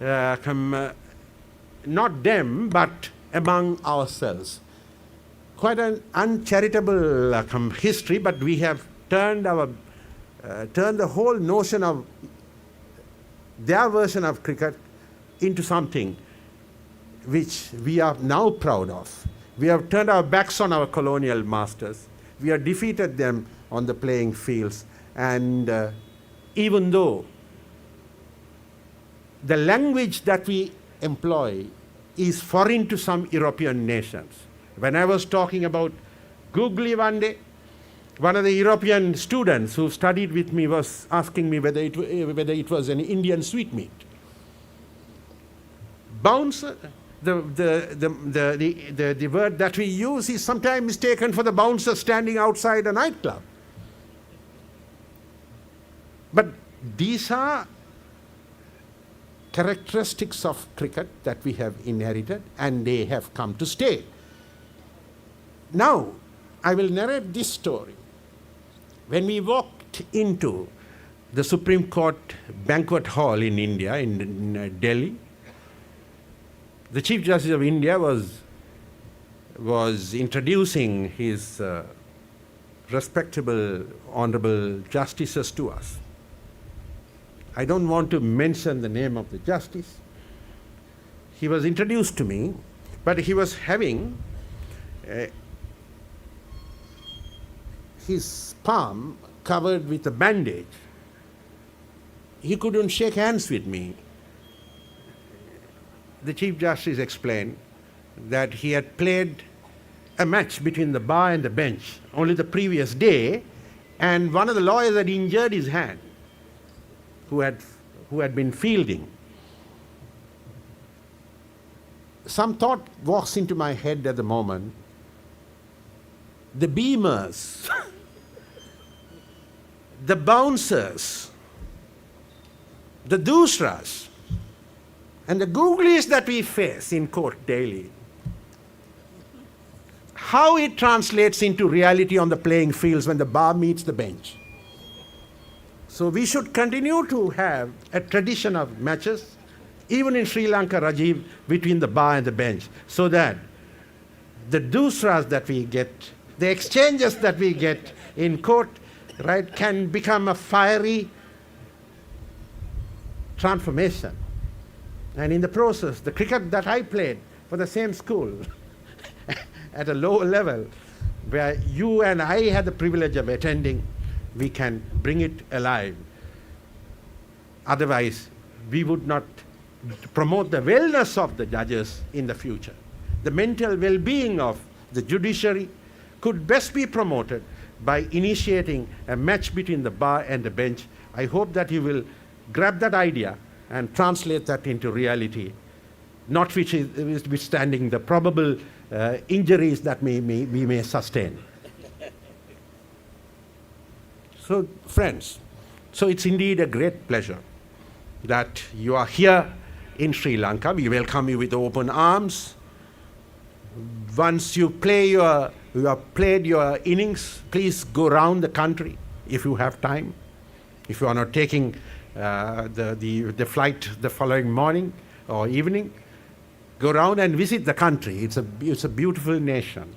not them but among ourselves. Quite an uncharitable history, but we have turned the whole notion of their version of cricket into something which we are now proud of. We have turned our backs on our colonial masters. We have defeated them on the playing fields. And even though the language that we employ is foreign to some European nations. When I was talking about googly one day, one of the European students who studied with me was asking me whether it was an Indian sweetmeat. Bouncer, the word that we use is sometimes mistaken for the bouncer standing outside a nightclub. But these are characteristics of cricket that we have inherited, and they have come to stay. Now, I will narrate this story. When we walked into the Supreme Court banquet hall in India, in Delhi, the Chief Justice of India was introducing his respectable, honorable justices to us. I don't want to mention the name of the justice. He was introduced to me, but he was having his palm covered with a bandage. He couldn't shake hands with me. The Chief Justice explained that he had played a match between the bar and the bench only the previous day, and one of the lawyers had injured his hand, who had been fielding. Some thought walks into my head at the moment. The beamers, the bouncers, the doosras, and the googlies that we face in court daily, how it translates into reality on the playing fields when the bar meets the bench. So we should continue to have a tradition of matches, even in Sri Lanka, Rajiv, between the bar and the bench, so that the doosras that we get, the exchanges that we get in court, right, can become a fiery transformation. And in the process, the cricket that I played for the same school at a lower level, where you and I had the privilege of attending, we can bring it alive. Otherwise, we would not promote the wellness of the judges in the future. The mental well-being of the judiciary could best be promoted by initiating a match between the bar and the bench. I hope that you will grab that idea and translate that into reality, notwithstanding the probable injuries that we may sustain. So, friends, so it's indeed a great pleasure that you are here in Sri Lanka. We welcome you with open arms. Once you have played your innings, please go around the country if you have time. If you are not taking the flight the following morning or evening, go around and visit the country. It's a beautiful nation.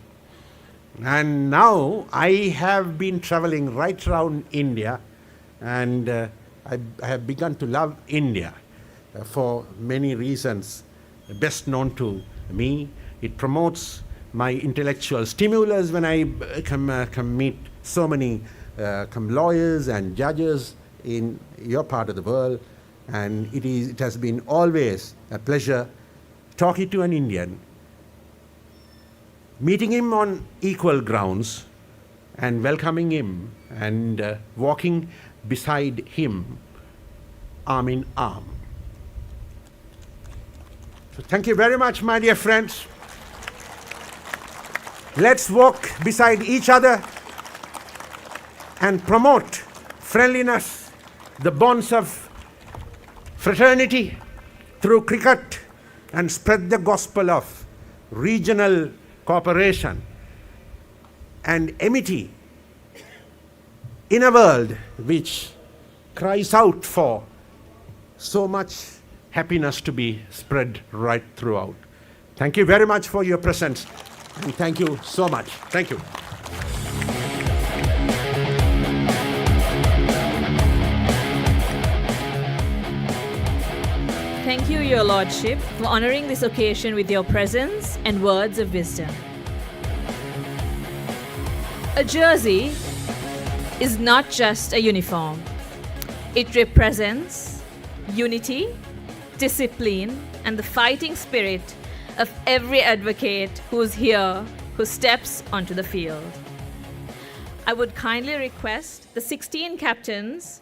And now I have been traveling right around India, and I have begun to love India for many reasons, best known to me. It promotes my intellectual stimulus when I come meet so many lawyers and judges in your part of the world, and it has been always a pleasure talking to an Indian, meeting him on equal grounds and welcoming him and walking beside him arm in arm. So thank you very much, my dear friends. Let's walk beside each other and promote friendliness, the bonds of fraternity through cricket, and spread the gospel of regional cooperation and amity in a world which cries out for so much happiness to be spread right throughout. Thank you very much for your presence, and thank you so much. Thank you. Thank you, Your Lordship, for honoring this occasion with your presence and words of wisdom. A jersey is not just a uniform. It represents unity, discipline, and the fighting spirit of every advocate who's here, who steps onto the field. I would kindly request the 16 captains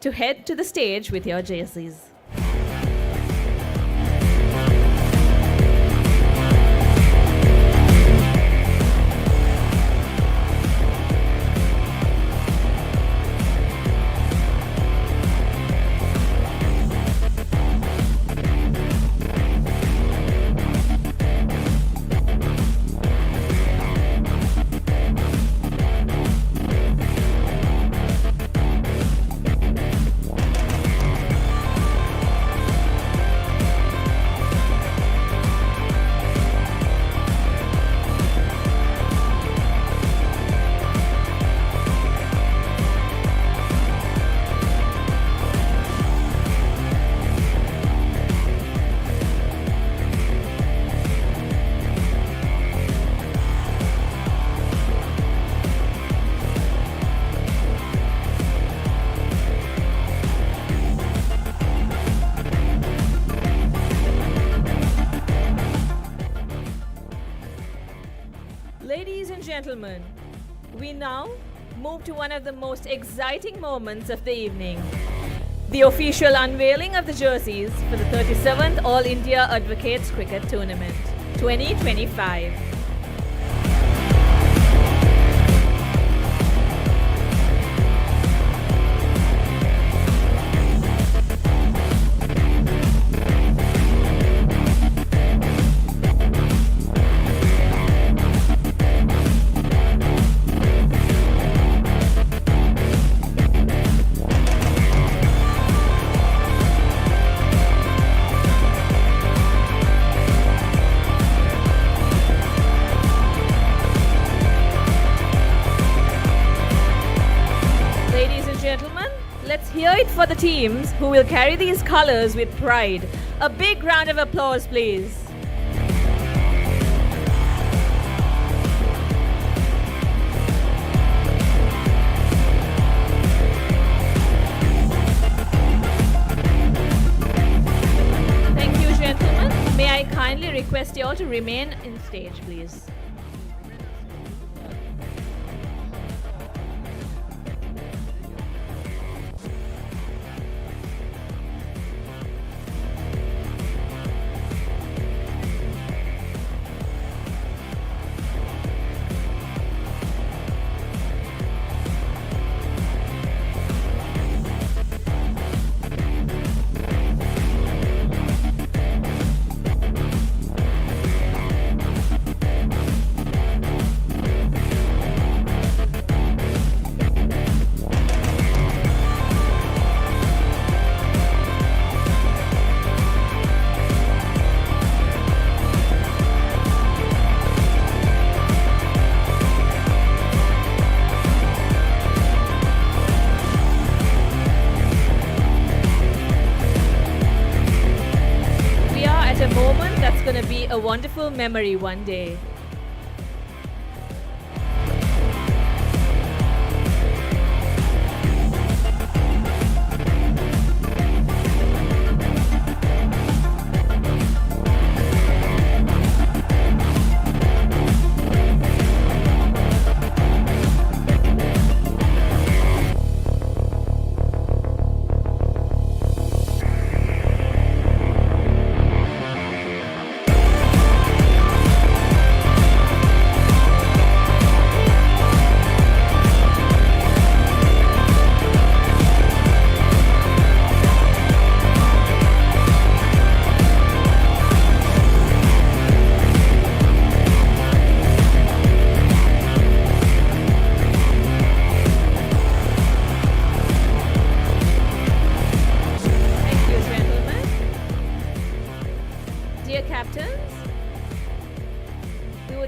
to head to the stage with your jerseys. Ladies and gentlemen, we now move to one of the most exciting moments of the evening, the official unveiling of the jerseys for the 37th All India Advocates Cricket Tournament 2025. Let's hear it for the teams who will carry these colors with pride. A big round of applause, please. Thank you, gentlemen. May I kindly request you all to remain in stage, please. A moment that's going to be a wonderful memory one day.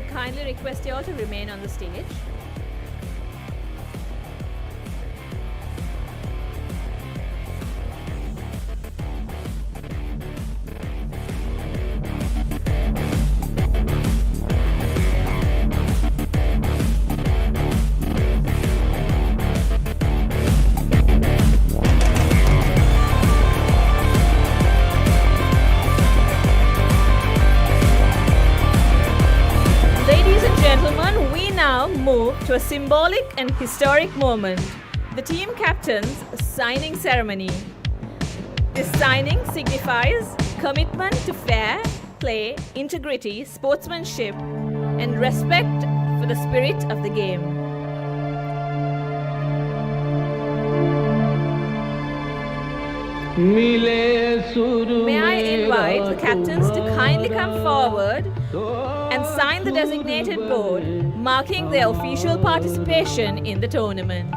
would kindly request you all to remain on the stage. Ladies and gentlemen, we now move to a symbolic and historic moment, the team captain's signing ceremony. This signing signifies commitment to fair play, integrity, sportsmanship, and respect for the spirit of the game. May I invite the captains to kindly come forward and sign the designated board marking their official participation in the tournament.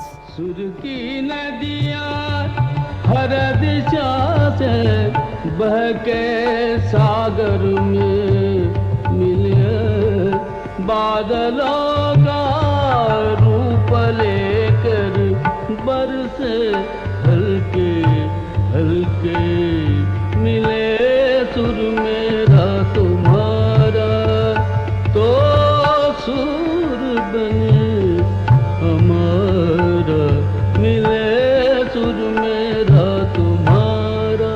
हर दिशा से बहके सागर में मिले बादलों का रूप लेकर बरसे हल्के हल्के मिले सुर मेरा तुम्हारा तो सुर बने हमारा मिले सुर मेरा तुम्हारा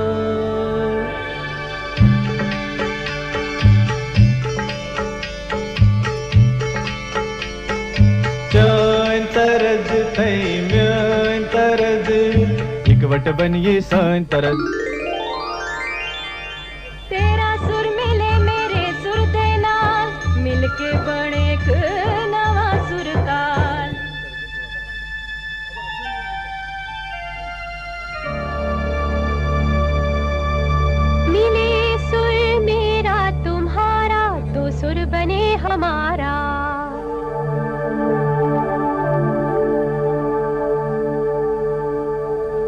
Chön tarz thay mön tarz ikvat baniye san tarz तेरा सुर मिले मेरे सुर दे नाल मिलके बने एक नवा सुर ताल मिले सुर मेरा तुम्हारा तो सुर बने हमारा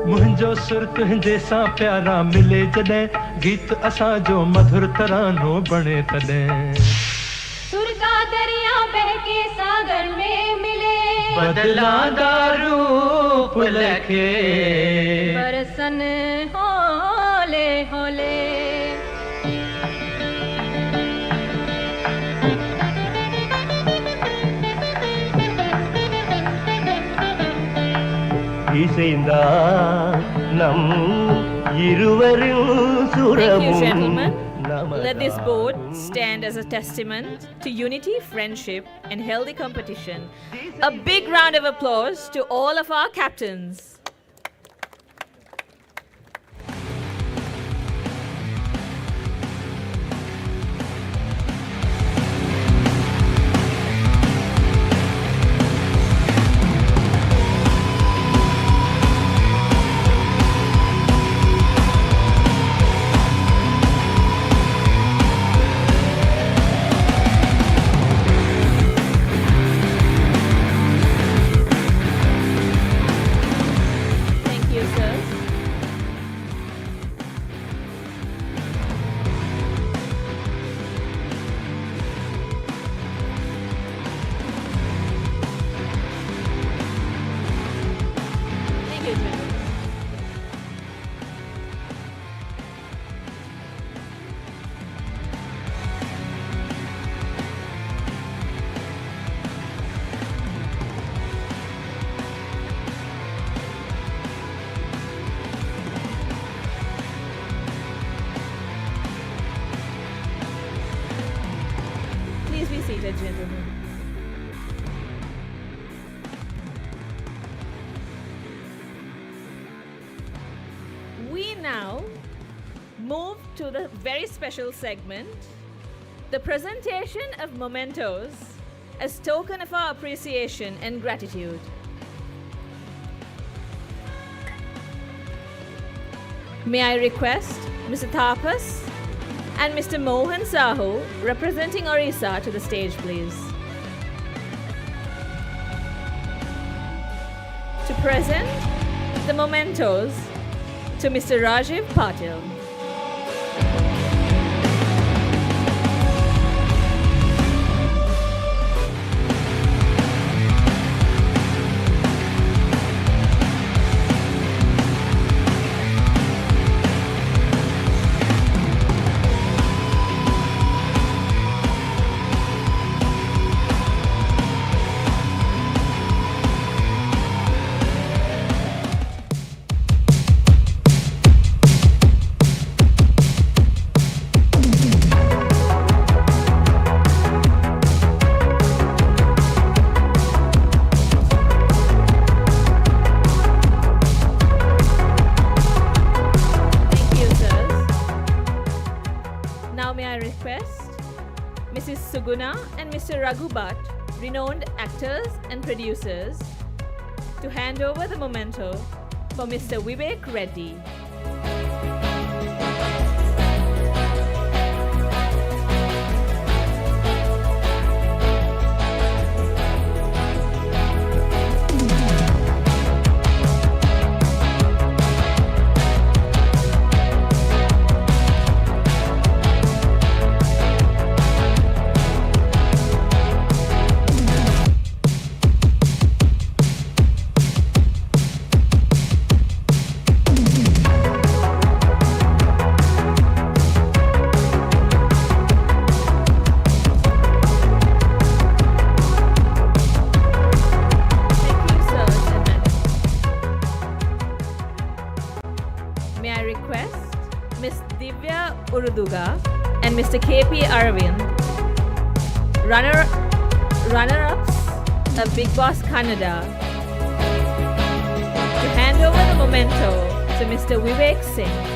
मुंहिंजो सुर तुंहिंजे सां प्यारा मिले जॾहिं गीत असां जो मधुर तरानो बणे तॾहिं सुर का दरिया बहके सागर में मिले बदलांदा रूप लखे बरसन होले होले இசைந்தா நம் இருவரும் Thank you, சுரமும் gentlemen. Let this board stand as a testament to unity, friendship, and healthy competition. A big round of applause to all of our captains. Thank you, sir. Thank you, gentlemen. Please be seated, gentlemen. We now move to the very special segment, the presentation of mementos as token of our appreciation and gratitude. May I request Mr. Tapas and Mr. Mohan Sahu, representing Orissa, to the stage, please. To present the mementos to Mr. Rajiv Patil. Mr. Raghu Bhatt, renowned actors and producers, to hand over the memento for Mr. Vivek Reddy. Thank you, sirs and madam. May I request Ms. Divya Uruduga and Mr. K.P. Aravind, runner-ups of Big Boss Canada, to hand over the memento to Mr. Vivek Singh.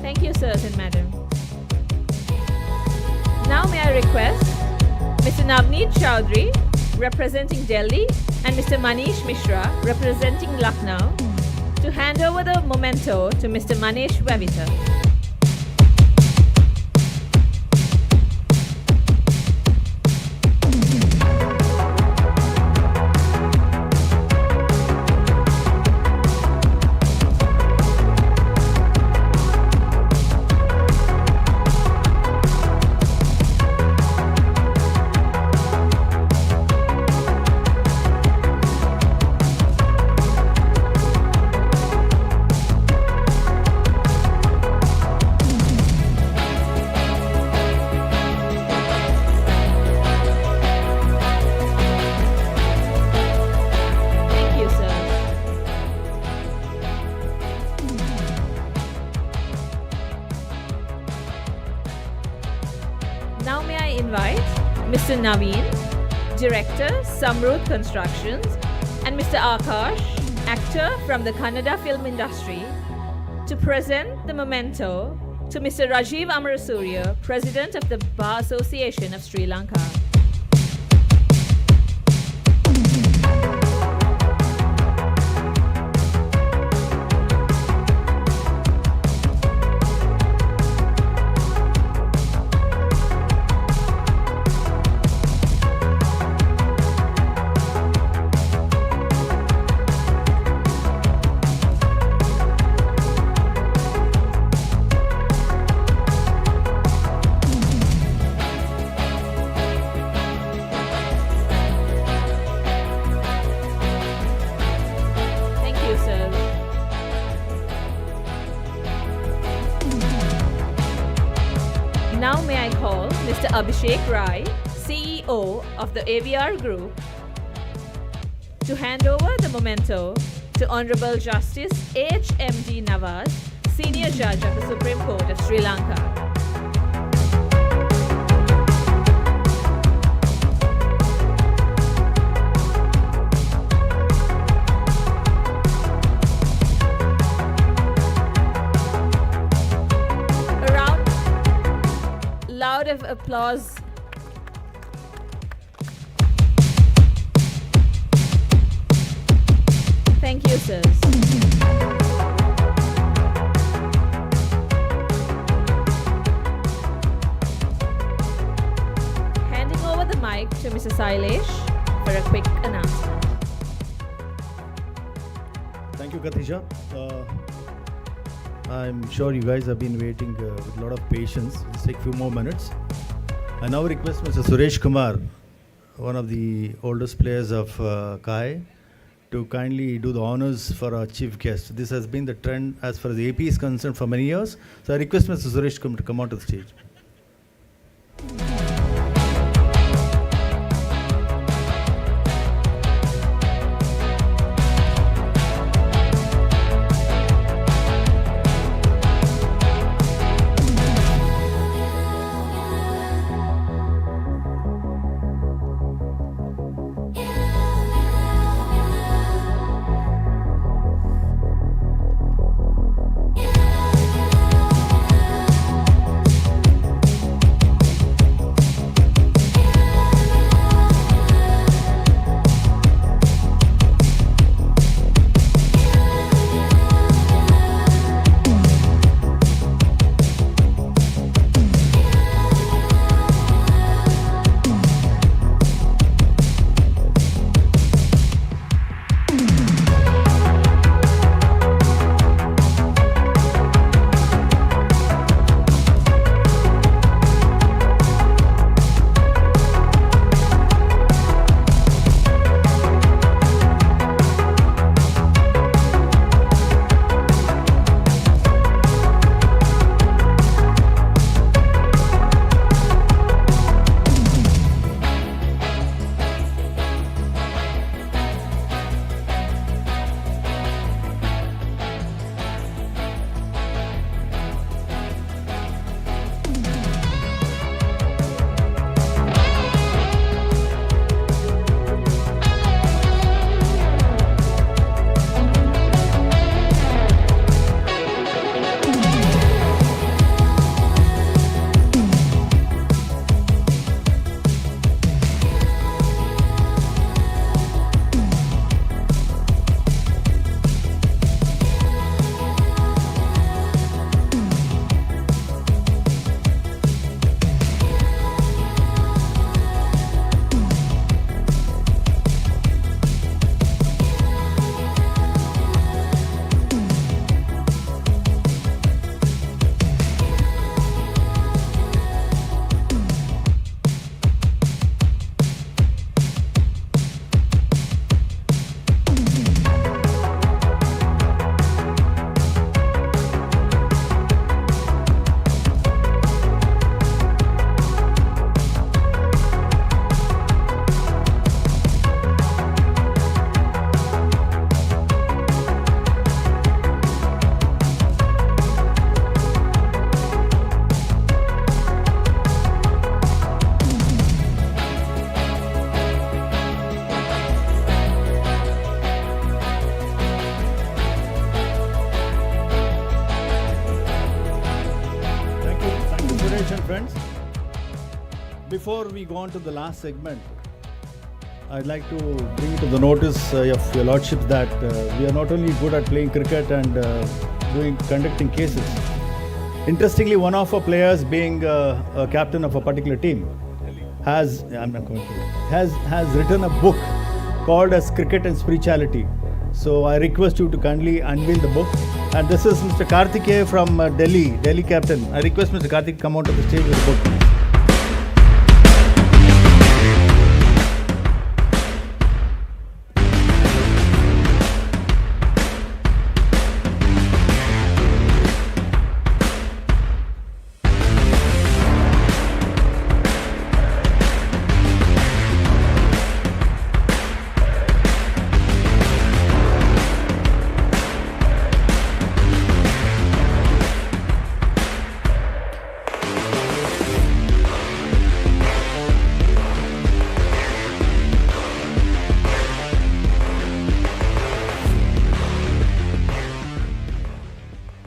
Thank you, sirs and madam. Now may I request Mr. Navneet Chowdhury, representing Delhi, and Mr. Manish Mishra, representing Lucknow, to hand over the memento to Mr. Manish Vavita. Thank you, sirs. Now may I invite Mr. Naveen, Director, Samrudh Constructions, and Mr. Akash, actor from the Kannada film industry, to present the memento to Mr. Rajiv Amarasuriya, President of the Bar Association of Sri Lanka. Thank you, sirs. Now may I call Mr. Abhishek Rai, CEO of the AVR Group, to hand over the memento to Honorable Justice H.M.D. Nawaz, Senior Judge of the Supreme Court of Sri Lanka. A round loud of applause. Thank you, sirs. Handing over the mic to Mr. Sailesh for a quick announcement. Thank you, Katisha. I'm sure you guys have been waiting with a lot of patience. Let's take a few more minutes. I now request Mr. Suresh Kumar, one of the oldest players of Kai, to kindly do the honors for our chief guest. This has been the trend as far as AP is concerned for many years. So I request Mr. Suresh Kumar to come onto the stage. Friends, before we go on to the last segment, I'd like to bring to the notice of your lordships that we are not only good at playing cricket and conducting cases. Interestingly, one of our players, being a captain of a particular team, has written a book called as Cricket and Spirituality. So I request you to kindly unveil the book. And this is Mr. Karthikeya from Delhi captain. I request Mr. Karthik to come onto the stage with the book.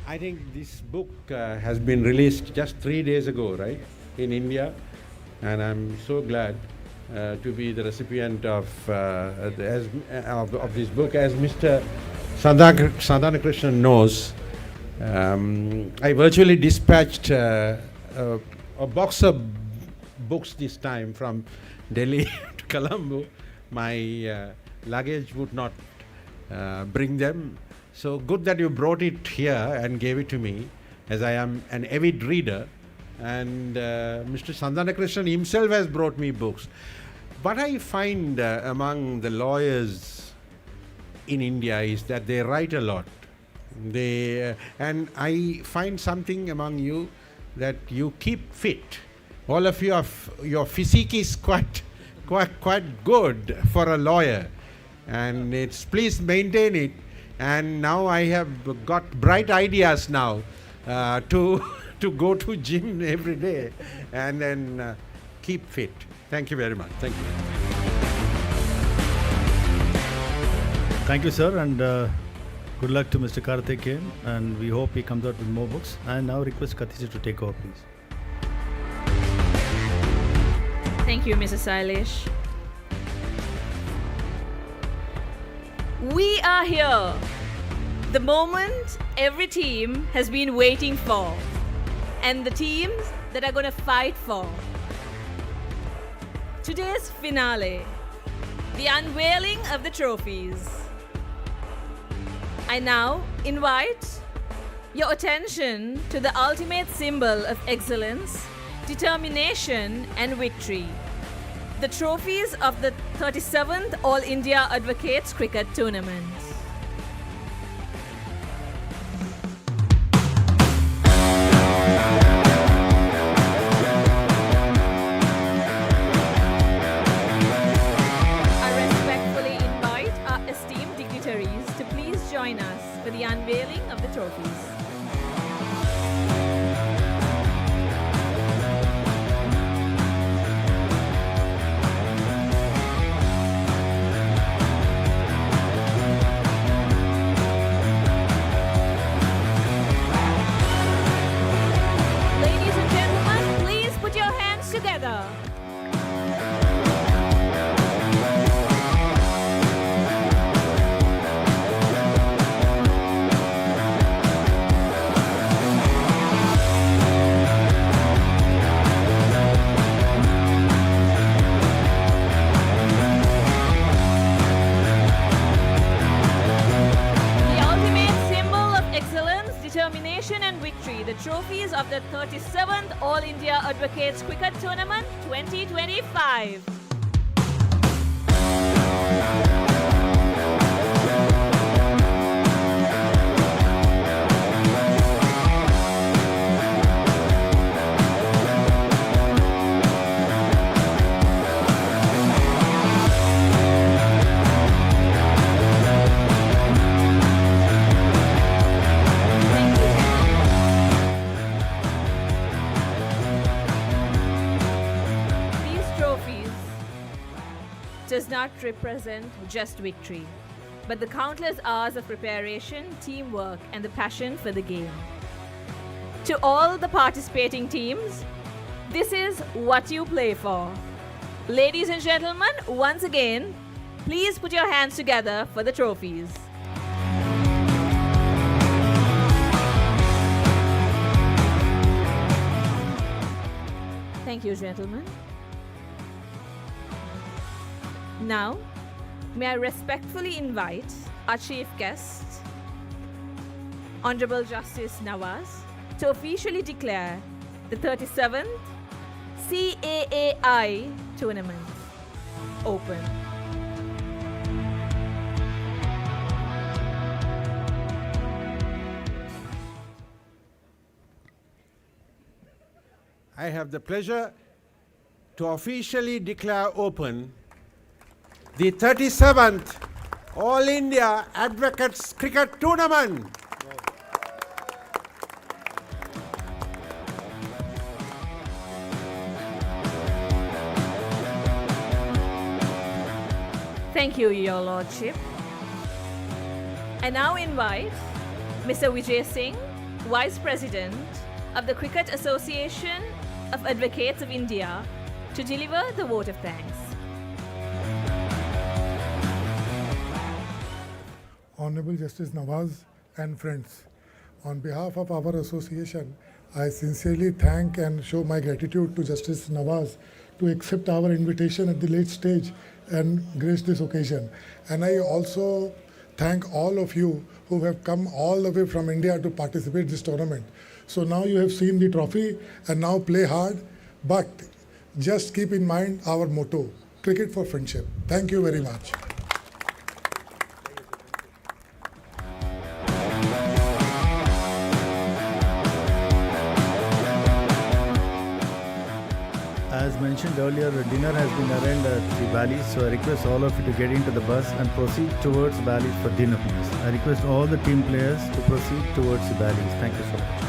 I think this book has been released just 3 days ago, right, in India, and I'm so glad to be the recipient of this book. As Mr. Sandhana Krishnan knows, I virtually dispatched a box of books this time from Delhi to Colombo. My luggage would not bring them. So good that you brought it here and gave it to me, as I am an avid reader. And Mr. Sandhana Krishnan himself has brought me books. What I find among the lawyers in India is that they write a lot. And I find something among you that you keep fit. All of you, your physique is quite good for a lawyer, and please maintain it. And now I have got bright ideas now to go to gym every day and then keep fit. Thank you very much. Thank you. Thank you, sir, and good luck to Mr. Karthikeyan, and we hope he comes out with more books. And now request Katija to take over, please. Thank you, Mrs. Sailesh. We are here. The moment every team has been waiting for, and the teams that are going to fight for. Today's finale, the unveiling of the trophies. I now invite your attention to the ultimate symbol of excellence, determination, and victory. The trophies of the 37th All India Advocates Cricket Tournament. I respectfully invite our esteemed dignitaries to please join us for the unveiling of the trophies. Ladies and gentlemen, please put your hands together. The ultimate symbol of excellence, determination, and victory, the trophies of the 37th All India Advocates Cricket Tournament 2025. Thank you. These trophies does not represent just victory, but the countless hours of preparation, teamwork, and the passion for the game. To all the participating teams, this is what you play for. Ladies and gentlemen, once again, please put your hands together for the trophies. Thank you, gentlemen. Now, may I respectfully invite our chief guest, Honorable Justice Nawaz, to officially declare the 37th CAAI tournament open. I have the pleasure to officially declare open the 37th All India Advocates Cricket Tournament. Thank you, Your Lordship. I now invite Mr. Vijay Singh, Vice President of the Cricket Association of Advocates of India, to deliver the vote of thanks. Honorable Justice Nawaz and friends, on behalf of our association, I sincerely thank and show my gratitude to Justice Nawaz to accept our invitation at the late stage and grace this occasion. And I also thank all of you who have come all the way from India to participate in this tournament. So now you have seen the trophy, and now play hard, but just keep in mind our motto, cricket for friendship. Thank you very much. As mentioned earlier, the dinner has been arranged at the Valleys, so I request all of you to get into the bus and proceed towards Valleys for dinner, please. I request all the team players to proceed towards the Valleys. Thank you so much.